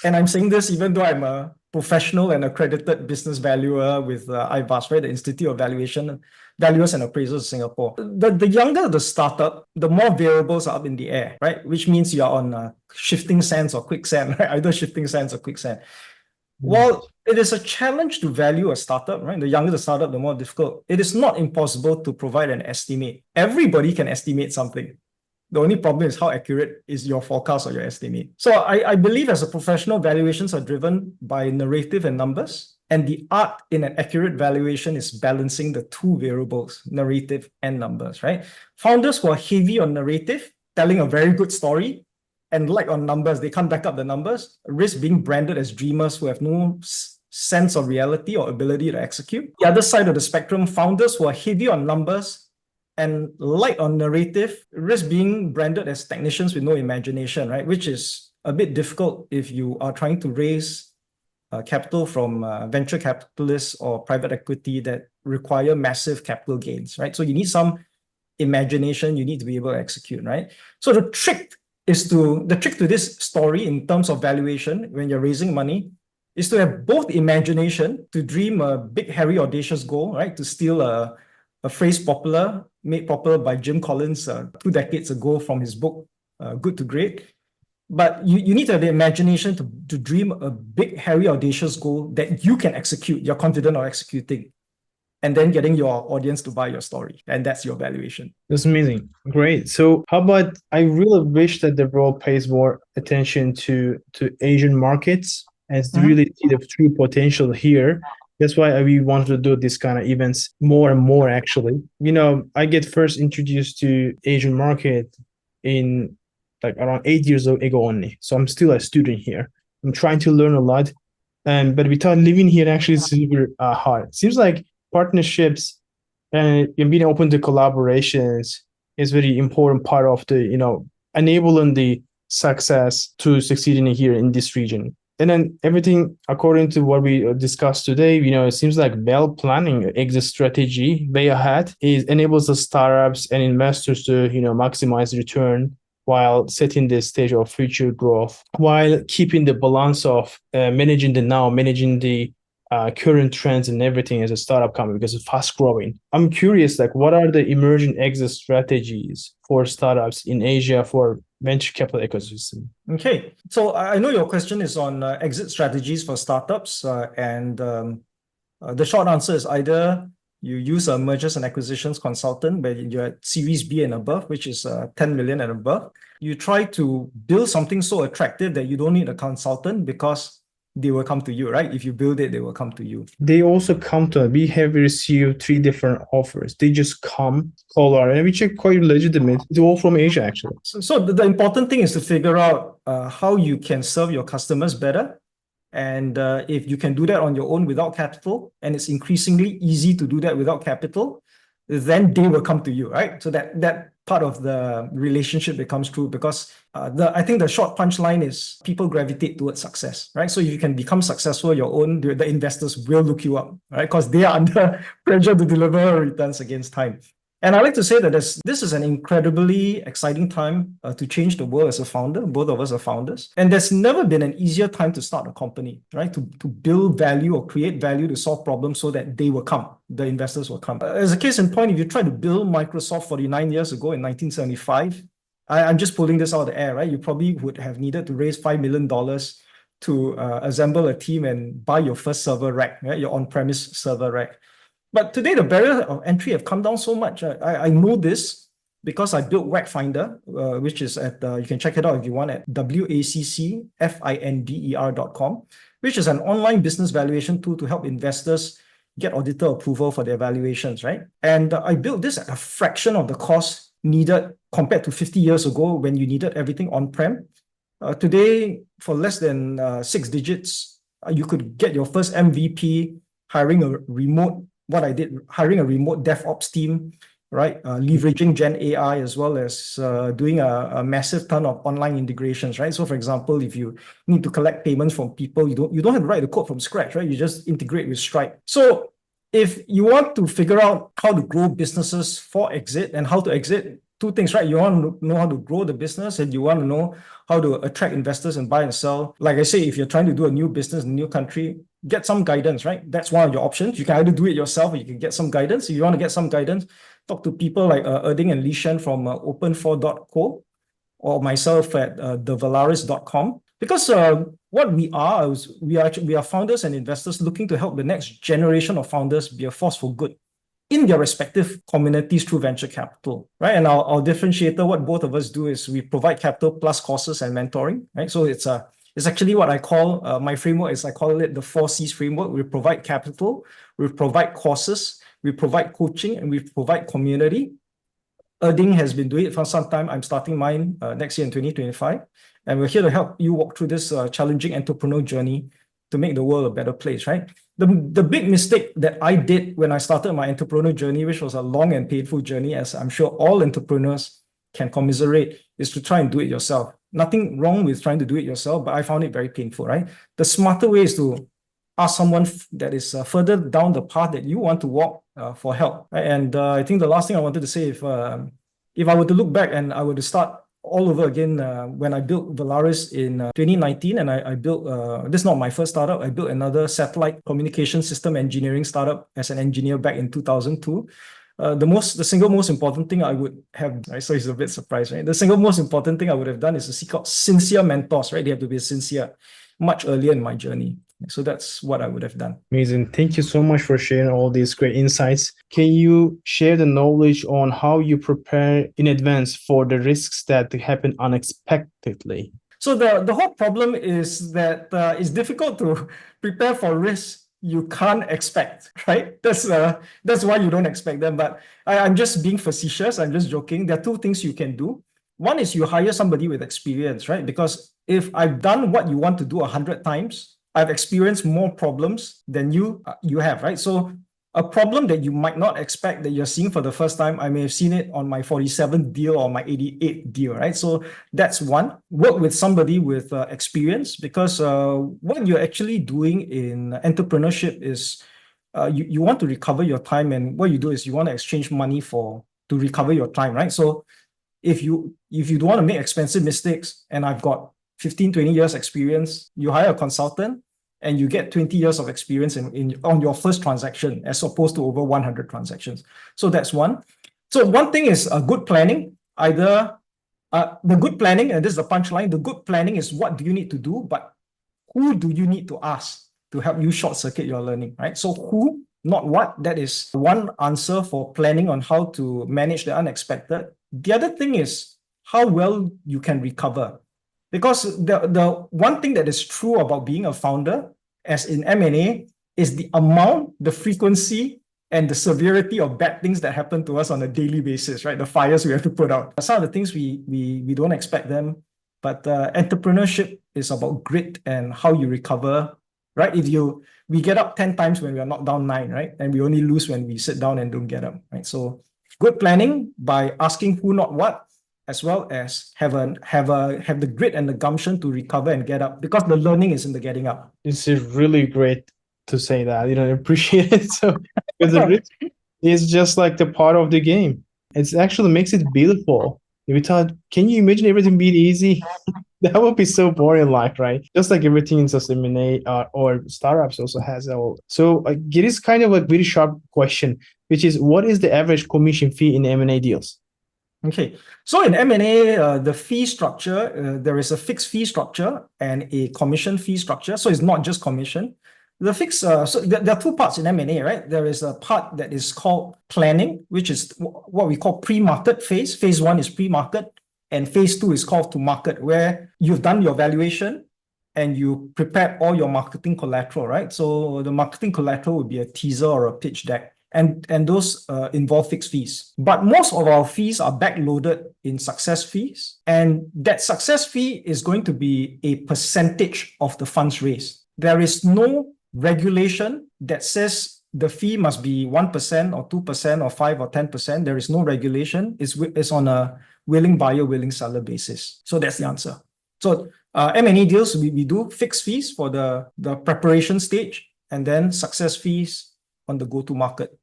And I'm saying this even though I'm a professional and accredited business valuer with IVAS, right? The Institute of Valuers and Appraisers of Singapore. The younger the startup, the more variables are up in the air, right? Which means you're on shifting sands or quicksand, right? Either shifting sands or quicksand. While it is a challenge to value a startup, right? The younger the startup, the more difficult. It is not impossible to provide an estimate. Everybody can estimate something. The only problem is how accurate is your forecast or your estimate. So I believe as a professional, valuations are driven by narrative and numbers. And the art in an accurate valuation is balancing the two variables, narrative and numbers, right? Founders who are heavy on narrative, telling a very good story, and light on numbers, they can't back up the numbers, risk being branded as dreamers who have no sense of reality or ability to execute. The other side of the spectrum, founders who are heavy on numbers and light on narrative, risk being branded as technicians with no imagination, right? Which is a bit difficult if you are trying to raise capital from venture capitalists or private equity that require massive capital gains, right? So you need some imagination, you need to be able to execute, right? So the trick to this story in terms of valuation when you're raising money is to have both imagination to dream a big, hairy, audacious goal, right? To steal a phrase made popular by Jim Collins 2 decades ago from his book, Good to Great. But you need to have the imagination to dream a big, hairy, audacious goal that you can execute, you're confident of executing. and then getting your audience to buy your story. And that's your valuation. That's amazing. Great. So how about, I really wish that the world pays more attention to Asian markets and really see the true potential here. That's why we want to do this kind of events more and more, actually. I get first introduced to Asian market in like around 8 years ago only. So I'm still a student here. I'm trying to learn a lot. But without living here, actually, it's super hard. Seems like partnerships and being open to collaborations is very important part of the enabling the success to succeeding here in this region. And then everything according to what we discussed today, it seems like well planning exit strategy way ahead enables the startups and investors to maximize return while setting the stage of future growth, while keeping the balance of managing the now, managing the current trends and everything as a startup company because it's fast growing. I'm curious, like, what are the emerging exit strategies for startups in Asia for venture capital ecosystem? Okay, so I know your question is on exit strategies for startups, and the short answer is either you use a mergers and acquisitions consultant where you're at Series B and above, which is 10 million and above. You try to build something so attractive that you don't need a consultant because they will come to you, right? If you build it, they will come to you. They also come to us. We have received 3 different offers. They just come, call our, and which are quite legitimate. It's all from Asia, actually. So the important thing is to figure out how you can serve your customers better. And if you can do that on your own without capital, and it's increasingly easy to do that without capital, then they will come to you, right? So that part of the relationship becomes true because I think the short punchline is people gravitate towards success, right? So if you can become successful on your own, the investors will look you up, right? Because they are under pressure to deliver returns against time. And I like to say that this is an incredibly exciting time to change the world as a founder. Both of us are founders. And there's never been an easier time to start a company, right? To build value or create value to solve problems so that they will come, the investors will come. As a case in point, if you try to build Microsoft 49 years ago in 1975, I'm just pulling this out of the air, right? You probably would have needed to raise $5 million to assemble a team and buy your first server rack, right? Your on-premise server rack. But today, the barrier of entry have come down so much. I know this because I built Rack Finder, which is at, you can check it out if you want at waccfinder.com, which is an online business valuation tool to help investors get auditor approval for their valuations, right? And I built this at a fraction of the cost needed compared to 50 years ago when you needed everything on-prem. Today, for less than 6 digits, you could get your first MVP, hiring a remote DevOps team, right? Leveraging Gen AI as well as doing a massive ton of online integrations, right? So for example, if you need to collect payments from people, you don't have to write the code from scratch, right? You just integrate with Stripe. So if you want to figure out how to grow businesses for exit and how to exit, 2 things, right? You want to know how to grow the business and you want to know how to attract investors and buy and sell. Like I say, if you're trying to do a new business in a new country, get some guidance, right? That's one of your options. You can either do it yourself or you can get some guidance. If you want to get some guidance, talk to people like Erding and Li Shen from open4.co or myself at thevallaris.com. Because what we are founders and investors looking to help the next generation of founders be a force for good in their respective communities through venture capital, right? And our differentiator, what both of us do is we provide capital plus courses and mentoring, right? So it's actually what I call, my framework is I call it the 4 C's framework. We provide capital, we provide courses, we provide coaching, and we provide community. Erding has been doing it for some time. I'm starting mine next year in 2025. And we're here to help you walk through this challenging entrepreneurial journey to make the world a better place, right? The big mistake that I did when I started my entrepreneurial journey, which was a long and painful journey, as I'm sure all entrepreneurs can commiserate, is to try and do it yourself. Nothing wrong with trying to do it yourself, but I found it very painful, right? The smarter way is to ask someone that is further down the path that you want to walk for help, right? And I think the last thing I wanted to say, if I were to look back and I were to start all over again when I built Vallaris in 2019, and I built, this is not my first startup, I built another satellite communication system engineering startup as an engineer back in 2002. The single most important thing I would have, right? So it's a bit surprised, right? The single most important thing I would have done is to seek out sincere mentors, right? They have to be sincere much earlier in my journey. So that's what I would have done. Amazing. Thank you so much for sharing all these great insights. Can you share the knowledge on how you prepare in advance for the risks that happen unexpectedly? So the whole problem is that it's difficult to prepare for risks you can't expect, right? That's why you don't expect them. But I'm just being facetious. I'm just joking. There are two things you can do. One is you hire somebody with experience, right? Because if I've done what you want to do 100 times, I've experienced more problems than you have, right? So a problem that you might not expect that you're seeing for the first time, I may have seen it on my 47th deal or my 88th deal, right? So that's one. Work with somebody with experience, because what you're actually doing in entrepreneurship is you want to recover your time, and what you do is you want to exchange money to recover your time, right? So if you don't want to make expensive mistakes, and I've got 15, 20 years experience, you hire a consultant and you get 20 years of experience on your first transaction as opposed to over 100 transactions. So that's one. So one thing is good planning. Either the good planning, and this is the punchline, the good planning is what do you need to do, but who do you need to ask to help you short circuit your learning, right? So who, not what. That is one answer for planning on how to manage the unexpected. The other thing is how well you can recover. Because the one thing that is true about being a founder, as in M&A, is the amount, the frequency, and the severity of bad things that happen to us on a daily basis, right? The fires we have to put out. Some of the things we don't expect them, but entrepreneurship is about grit and how you recover, right? We get up 10 times when we are knocked down 9, right? And we only lose when we sit down and don't get up, right? So good planning by asking who, not what, as well as have the grit and the gumption to recover and get up, because the learning is in the getting up. It's really great to say that. I appreciate it. So because the risk is just like the part of the game. It actually makes it beautiful. If we thought, can you imagine everything being easy? That would be so boring life, right? Just like everything in just M&A or startups also has that. So it is kind of a very sharp question, which is, what is the average commission fee in M&A deals? Okay, so in M&A, the fee structure, there is a fixed fee structure and a commission fee structure. So it's not just commission. The fixed, so there are two parts in M&A, right? There is a part that is called planning, which is what we call pre-market phase. Phase 1 is pre-market, and phase 2 is called to market, where you've done your valuation and you prepare all your marketing collateral, right? So the marketing collateral would be a teaser or a pitch deck. And those involve fixed fees. But most of our fees are backloaded in success fees. And that success fee is going to be a percentage of the funds raised. There is no regulation that says the fee must be 1% or 2% or 5 or 10%. There is no regulation. It's on a willing buyer, willing seller basis. So that's the answer. So M&A deals, we do fixed fees for the preparation stage, and then success fees on the go-to-market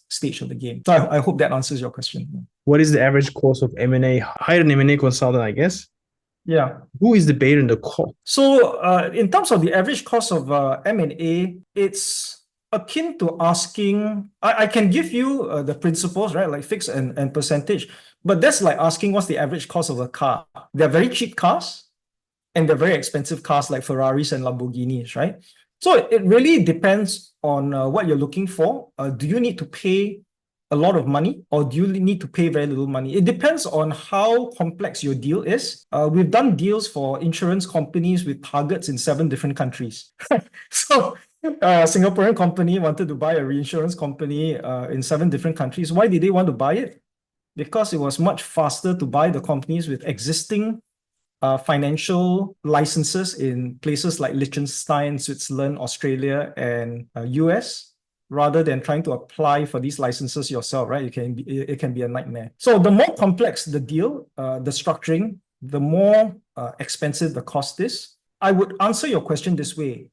stage of the game. So I hope that answers your question. What is the average cost of M&A? Hire an M&A consultant, I guess. Yeah. Who is the bearing the cost? So in terms of the average cost of M&A, it's akin to asking, I can give you the principles, right? Like fixed and percentage, but that's like asking what's the average cost of a car. They're very cheap cars and they're very expensive cars like Ferraris and Lamborghinis, right? So it really depends on what you're looking for. Do you need to pay a lot of money, or do you need to pay very little money? It depends on how complex your deal is. We've done deals for insurance companies with targets in 7 different countries. So a Singaporean company wanted to buy a reinsurance company in 7 different countries. Why did they want to buy it? Because it was much faster to buy the companies with existing financial licenses in places like Liechtenstein, Switzerland, Australia, and US, rather than trying to apply for these licenses yourself, right? It can be a nightmare. So the more complex the deal, the structuring, the more expensive the cost is. I would answer your question this way.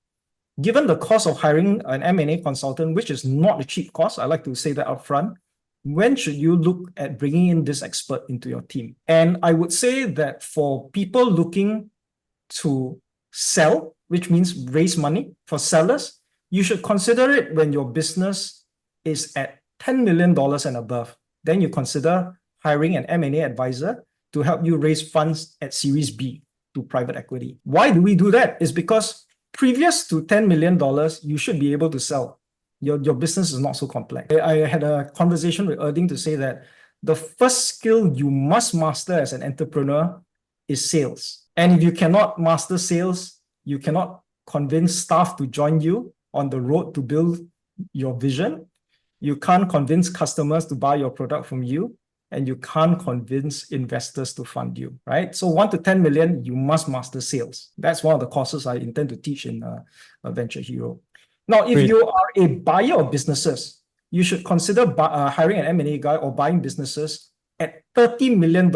Given the cost of hiring an M&A consultant, which is not a cheap cost, I like to say that upfront, when should you look at bringing in this expert into your team? And I would say that for people looking to sell, which means raise money for sellers, you should consider it when your business is at $10 million and above. Then you consider hiring an M&A advisor to help you raise funds at Series B to private equity. Why do we do that? It's because previous to $10 million, you should be able to sell. Your business is not so complex. I had a conversation with Erding to say that the first skill you must master as an entrepreneur is sales. And if you cannot master sales, you cannot convince staff to join you on the road to build your vision. You can't convince customers to buy your product from you, and you can't convince investors to fund you, right? So 1 to 10 million, you must master sales. That's one of the courses I intend to teach in Venture Hero. Now, if Great. you are a buyer of businesses, you should consider hiring an M&A guy or buying businesses at $30 million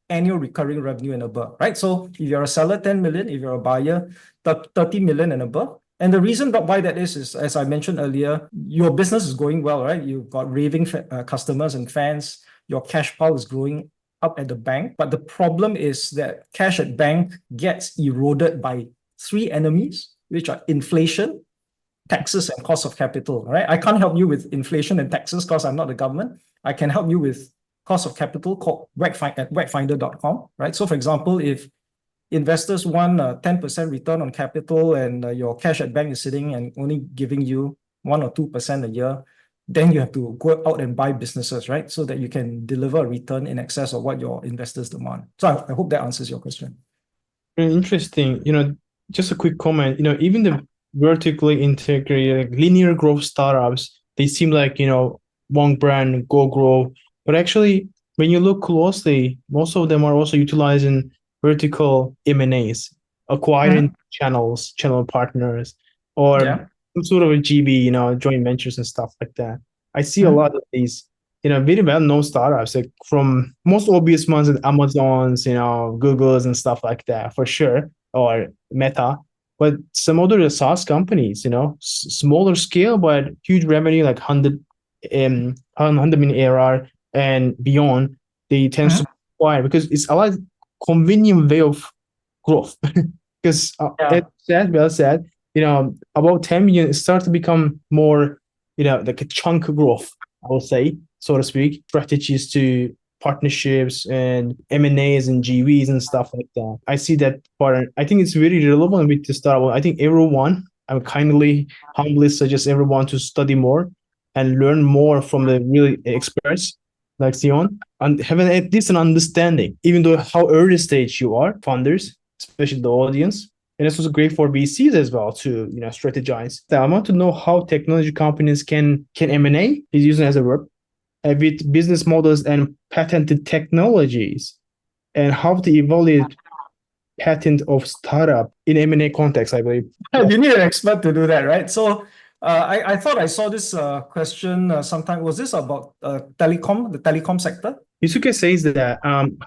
annual recurring revenue and above, right? So if you're a seller, 10 million. If you're a buyer, 30 million and above. And the reason why that is, as I mentioned earlier, your business is going well, right? You've got raving customers and fans. Your cash pile is growing up at the bank. But the problem is that cash at bank gets eroded by three enemies, which are inflation, taxes, and cost of capital, right? I can't help you with inflation and taxes because I'm not the government. I can help you with cost of capital called at wegfinder.com, right? So for example, if investors want a 10% return on capital and your cash at bank is sitting and only giving you 1 or 2% a year, then you have to go out and buy businesses, right? So that you can deliver a return in excess of what your investors demand. So I hope that answers your question. Very interesting. Just a quick comment, even the vertically integrated, like linear growth startups, they seem like, one brand, go grow. But actually, when you look closely, most of them are also utilizing vertical M&As, acquiring channel partners, or some sort of a GB, joint ventures and stuff like that. I see a lot of these, very well-known startups, like from most obvious ones, Amazons, Googles and stuff like that, for sure, or Meta. But some other SaaS companies, smaller scale, but huge revenue, like 100 million ARR and beyond, they tend to acquire because it's a lot convenient way of growth. Because as said, about 10 million, it starts to become more, like a chunk growth, I would say, so to speak, strategies to partnerships and M&As and GVs and stuff like that. I see that part. I think it's very relevant with the startup. I think everyone, I would humbly suggest everyone to study more and learn more from the really experts like Siong, and have at least an understanding, even though how early stage you are, founders, especially the audience. And it's also great for VCs as well to strategize. I want to know how technology companies can M&A, is using as a verb, with business models and patented technologies, and how to evaluate patent of startup in M&A context, I believe. You need an expert to do that, right? So I thought I saw this question sometime. Was this about the telecom sector? Yusuke says that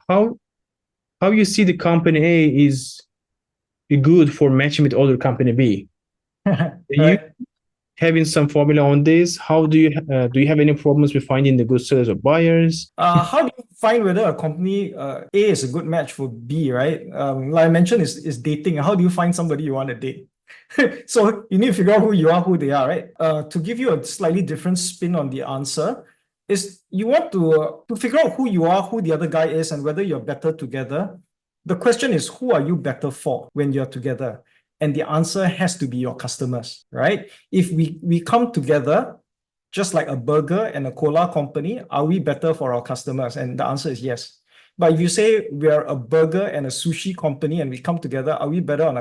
how you see the company A is good for matching with other company B. You having some formula on this? How do you have any problems with finding the good sellers or buyers? How do you find whether a company A is a good match for B, right? Like I mentioned, is dating. How do you find somebody you want to date? So you need to figure out who you are, who they are, right? To give you a slightly different spin on the answer, is you want to figure out who you are, who the other guy is, and whether you're better together. The question is, who are you better for when you're together? And the answer has to be your customers, right? If we come together, just like a burger and a cola company, are we better for our customers? And the answer is yes. But if you say we are a burger and a sushi company and we come together, are we better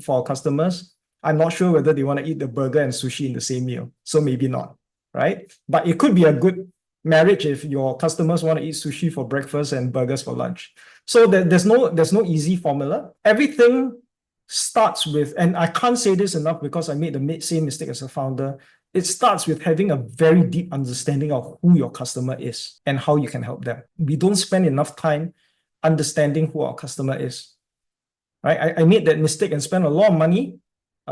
for our customers? I'm not sure whether they want to eat the burger and sushi in the same meal. So maybe not, right? But it could be a good marriage if your customers want to eat sushi for breakfast and burgers for lunch. So there's no easy formula. Everything starts with, and I can't say this enough because I made the same mistake as a founder. It starts with having a very deep understanding of who your customer is and how you can help them. We don't spend enough time understanding who our customer is, right? I made that mistake and spent a lot of money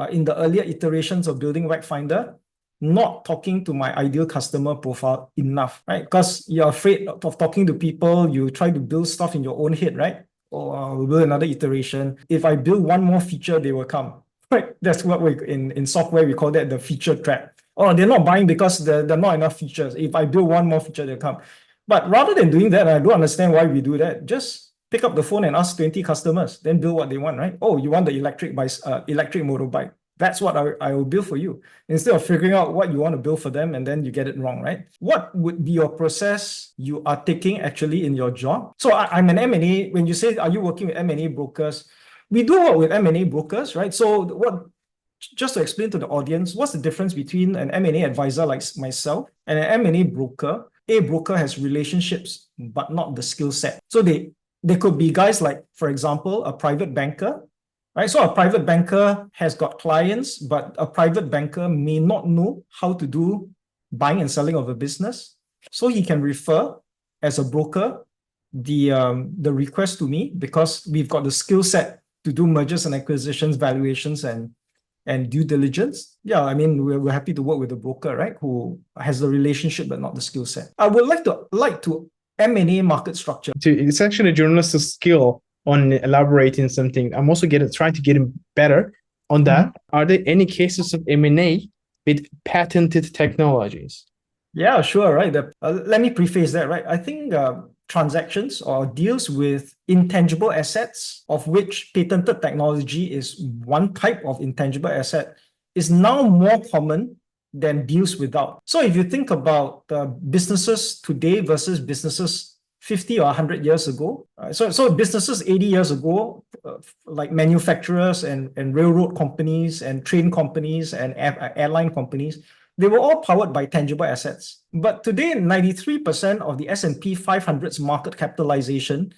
in the earlier iterations of building Wegfinder, not talking to my ideal customer profile enough, right? Because you're afraid of talking to people, you try to build stuff in your own head, right? Or we'll build another iteration. If I build one more feature, they will come, right? That's what in software, we call that the feature trap. Oh, they're not buying because there are not enough features. If I build one more feature, they'll come. But rather than doing that, I don't understand why we do that. Just Pick up the phone and ask 20 customers, then build what they want, right? Oh, you want the electric motorbike. That's what I will build for you. Instead of figuring out what you want to build for them and then you get it wrong, right? What would be your process you are taking actually in your job? So I'm an M&A. When you say, are you working with M&A brokers? We do work with M&A brokers, right? So just to explain to the audience, what's the difference between an M&A advisor like myself and an M&A broker? A broker has relationships, but not the skill set. So they could be guys like, for example, a private banker, right? So a private banker has got clients, but a private banker may not know how to do buying and selling of a business. So he can refer as a broker the request to me because we've got the skill set to do mergers and acquisitions, valuations, and due diligence. Yeah, I mean, we're happy to work with a broker, right? Who has the relationship but not the skill set. I would like to M&A market structure. It's actually a journalist's skill on elaborating something. I'm also trying to get better on that. Mm-hmm. Are there any cases of M&A with patented technologies? Yeah, sure, right. Let me preface that, right? I think transactions or deals with intangible assets, of which patented technology is one type of intangible asset, is now more common than deals without. So if you think about businesses today versus businesses 50 or 100 years ago, so businesses 80 years ago, like manufacturers and railroad companies and train companies and airline companies, they were all powered by tangible assets. But today, 93% of the S&P 500's market capitalization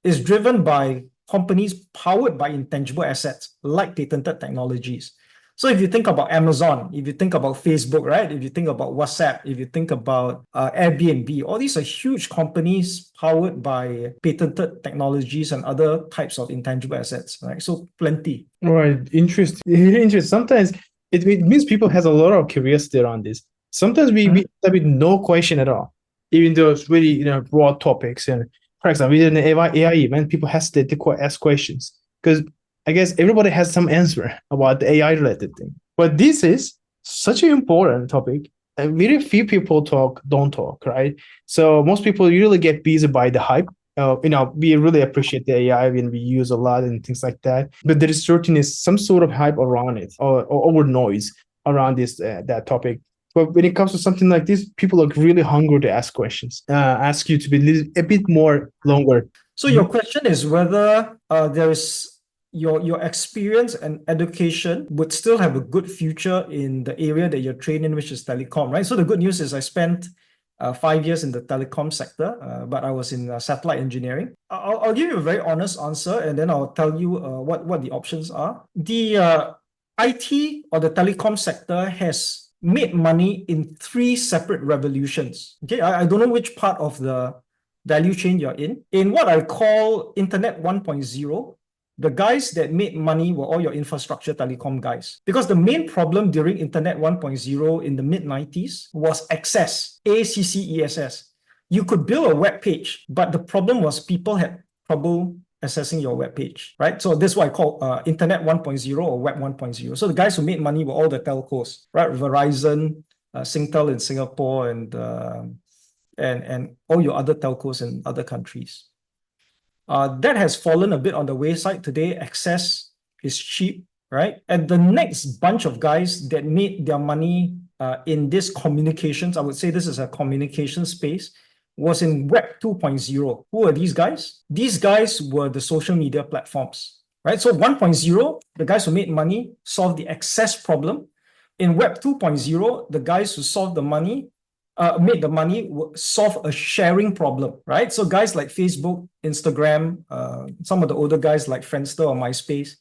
is driven by companies powered by intangible assets like patented technologies. So if you think about Amazon, if you think about Facebook, right? If you think about WhatsApp, if you think about Airbnb, all these are huge companies powered by patented technologies and other types of intangible assets, right? So plenty. Right, interesting. Sometimes it means people has a lot of curiosity around this. Sometimes we have no question at all, even though it's really broad topics. And for example, within the AI, man, people hesitate to ask questions because I guess everybody has some answer about the AI related thing. But this is such an important topic. And very few people don't talk, right? So most people really get busy by the hype. We really appreciate the AI and we use a lot and things like that. But there is certainly some sort of hype around it or noise around this that topic. But when it comes to something like this, people are really hungry to ask questions, ask you to be a bit more longer. So your question is whether there is your experience and education would still have a good future in the area that you're trained in, which is telecom, right? So the good news is I spent 5 years in the telecom sector, but I was in satellite engineering. I'll give you a very honest answer, and then I'll tell you what the options are. The IT or the telecom sector has made money in 3 separate revolutions. Okay, I don't know which part of the value chain you're in. In what I call Internet 1.0, the guys that made money were all your infrastructure telecom guys. Because the main problem during Internet 1.0 in the mid-90s was access, ACCESS. You could build a web page, but the problem was people had trouble accessing your web page, right? So this is what I call Internet 1.0 or Web 1.0. So the guys who made money were all the telcos, right? Verizon, Singtel in Singapore, and all your other telcos in other countries. That has fallen a bit on the wayside today. Access is cheap, right? And the next bunch of guys that made their money in this communications, I would say this is a communication space, was in Web 2.0. Who are these guys? These guys were the social media platforms, right? So 1.0, the guys who made money solved the access problem. In Web 2.0, the guys who solved the money made the money solve a sharing problem, right? So guys like Facebook, Instagram, some of the older guys like Friendster or MySpace,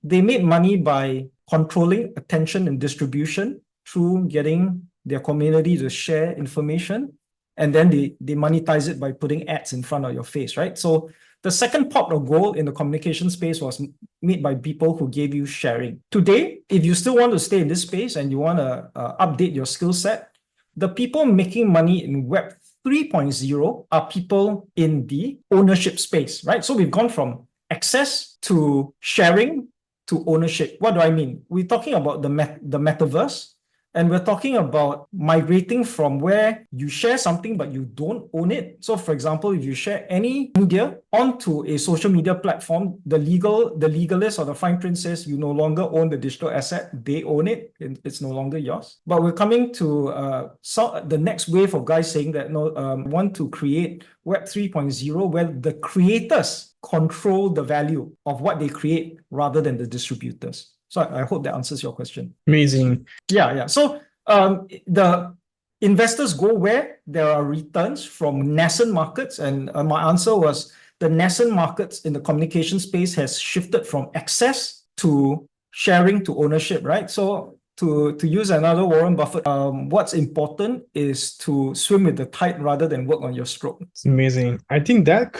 they made money by controlling attention and distribution through getting their community to share information. And then they monetize it by putting ads in front of your face, right? So the second pot of gold in the communication space was made by people who gave you sharing. Today, if you still want to stay in this space and you want to update your skill set, the people making money in Web 3.0 are people in the ownership space, right? So we've gone from access to sharing to ownership. What do I mean? We're talking about the metaverse. And we're talking about migrating from where you share something but you don't own it. So for example, if you share any media onto a social media platform, the legalist or the fine print says you no longer own the digital asset, they own it, it's no longer yours. But we're coming to the next wave of guys saying that want to create Web 3.0 where the creators control the value of what they create rather than the distributors. So I hope that answers your question. Amazing. Yeah. So the investors go where there are returns from nascent markets. And my answer was the nascent markets in the communication space has shifted from access to sharing to ownership, right? So to use another Warren Buffett, what's important is to swim with the tide rather than work on your stroke. It's amazing. I think that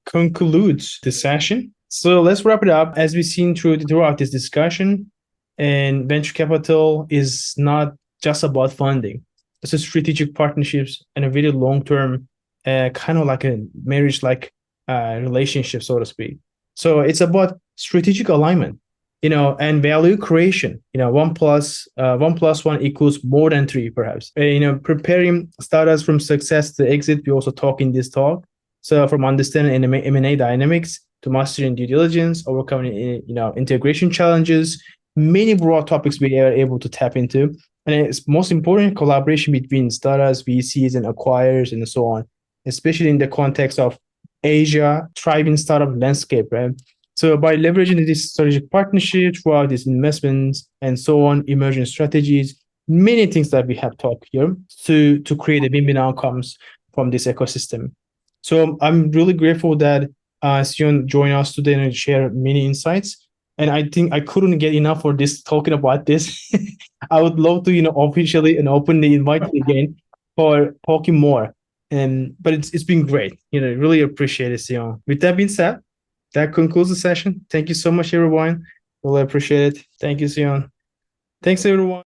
concludes the session. So let's wrap it up. As we've seen throughout this discussion, and venture capital is not just about funding. It's a strategic partnerships and a very long-term, kind of like a marriage-like relationship, so to speak. So it's about strategic alignment, and value creation. 1 plus 1 equals more than 3, perhaps. Preparing startups from success to exit. We also talk in this talk. So from understanding M&A dynamics to mastering due diligence, overcoming integration challenges, many broad topics we are able to tap into. And it's most important collaboration between startups, VCs, and acquirers, and so on, especially in the context of Asia thriving startup landscape, right? So by leveraging this strategic partnership throughout these investments and so on, emerging strategies, many things that we have talked here to create a win-win outcomes from this ecosystem. So I'm really grateful that Siong joined us today and share many insights. And I think I couldn't get enough for this talking about this. I would love to, officially and openly invite you again for talking more. But it's been great. Really appreciate it, Siong. With that being said, that concludes the session. Thank you so much, everyone. Really appreciate it. Thank you, Siong. Thanks, everyone.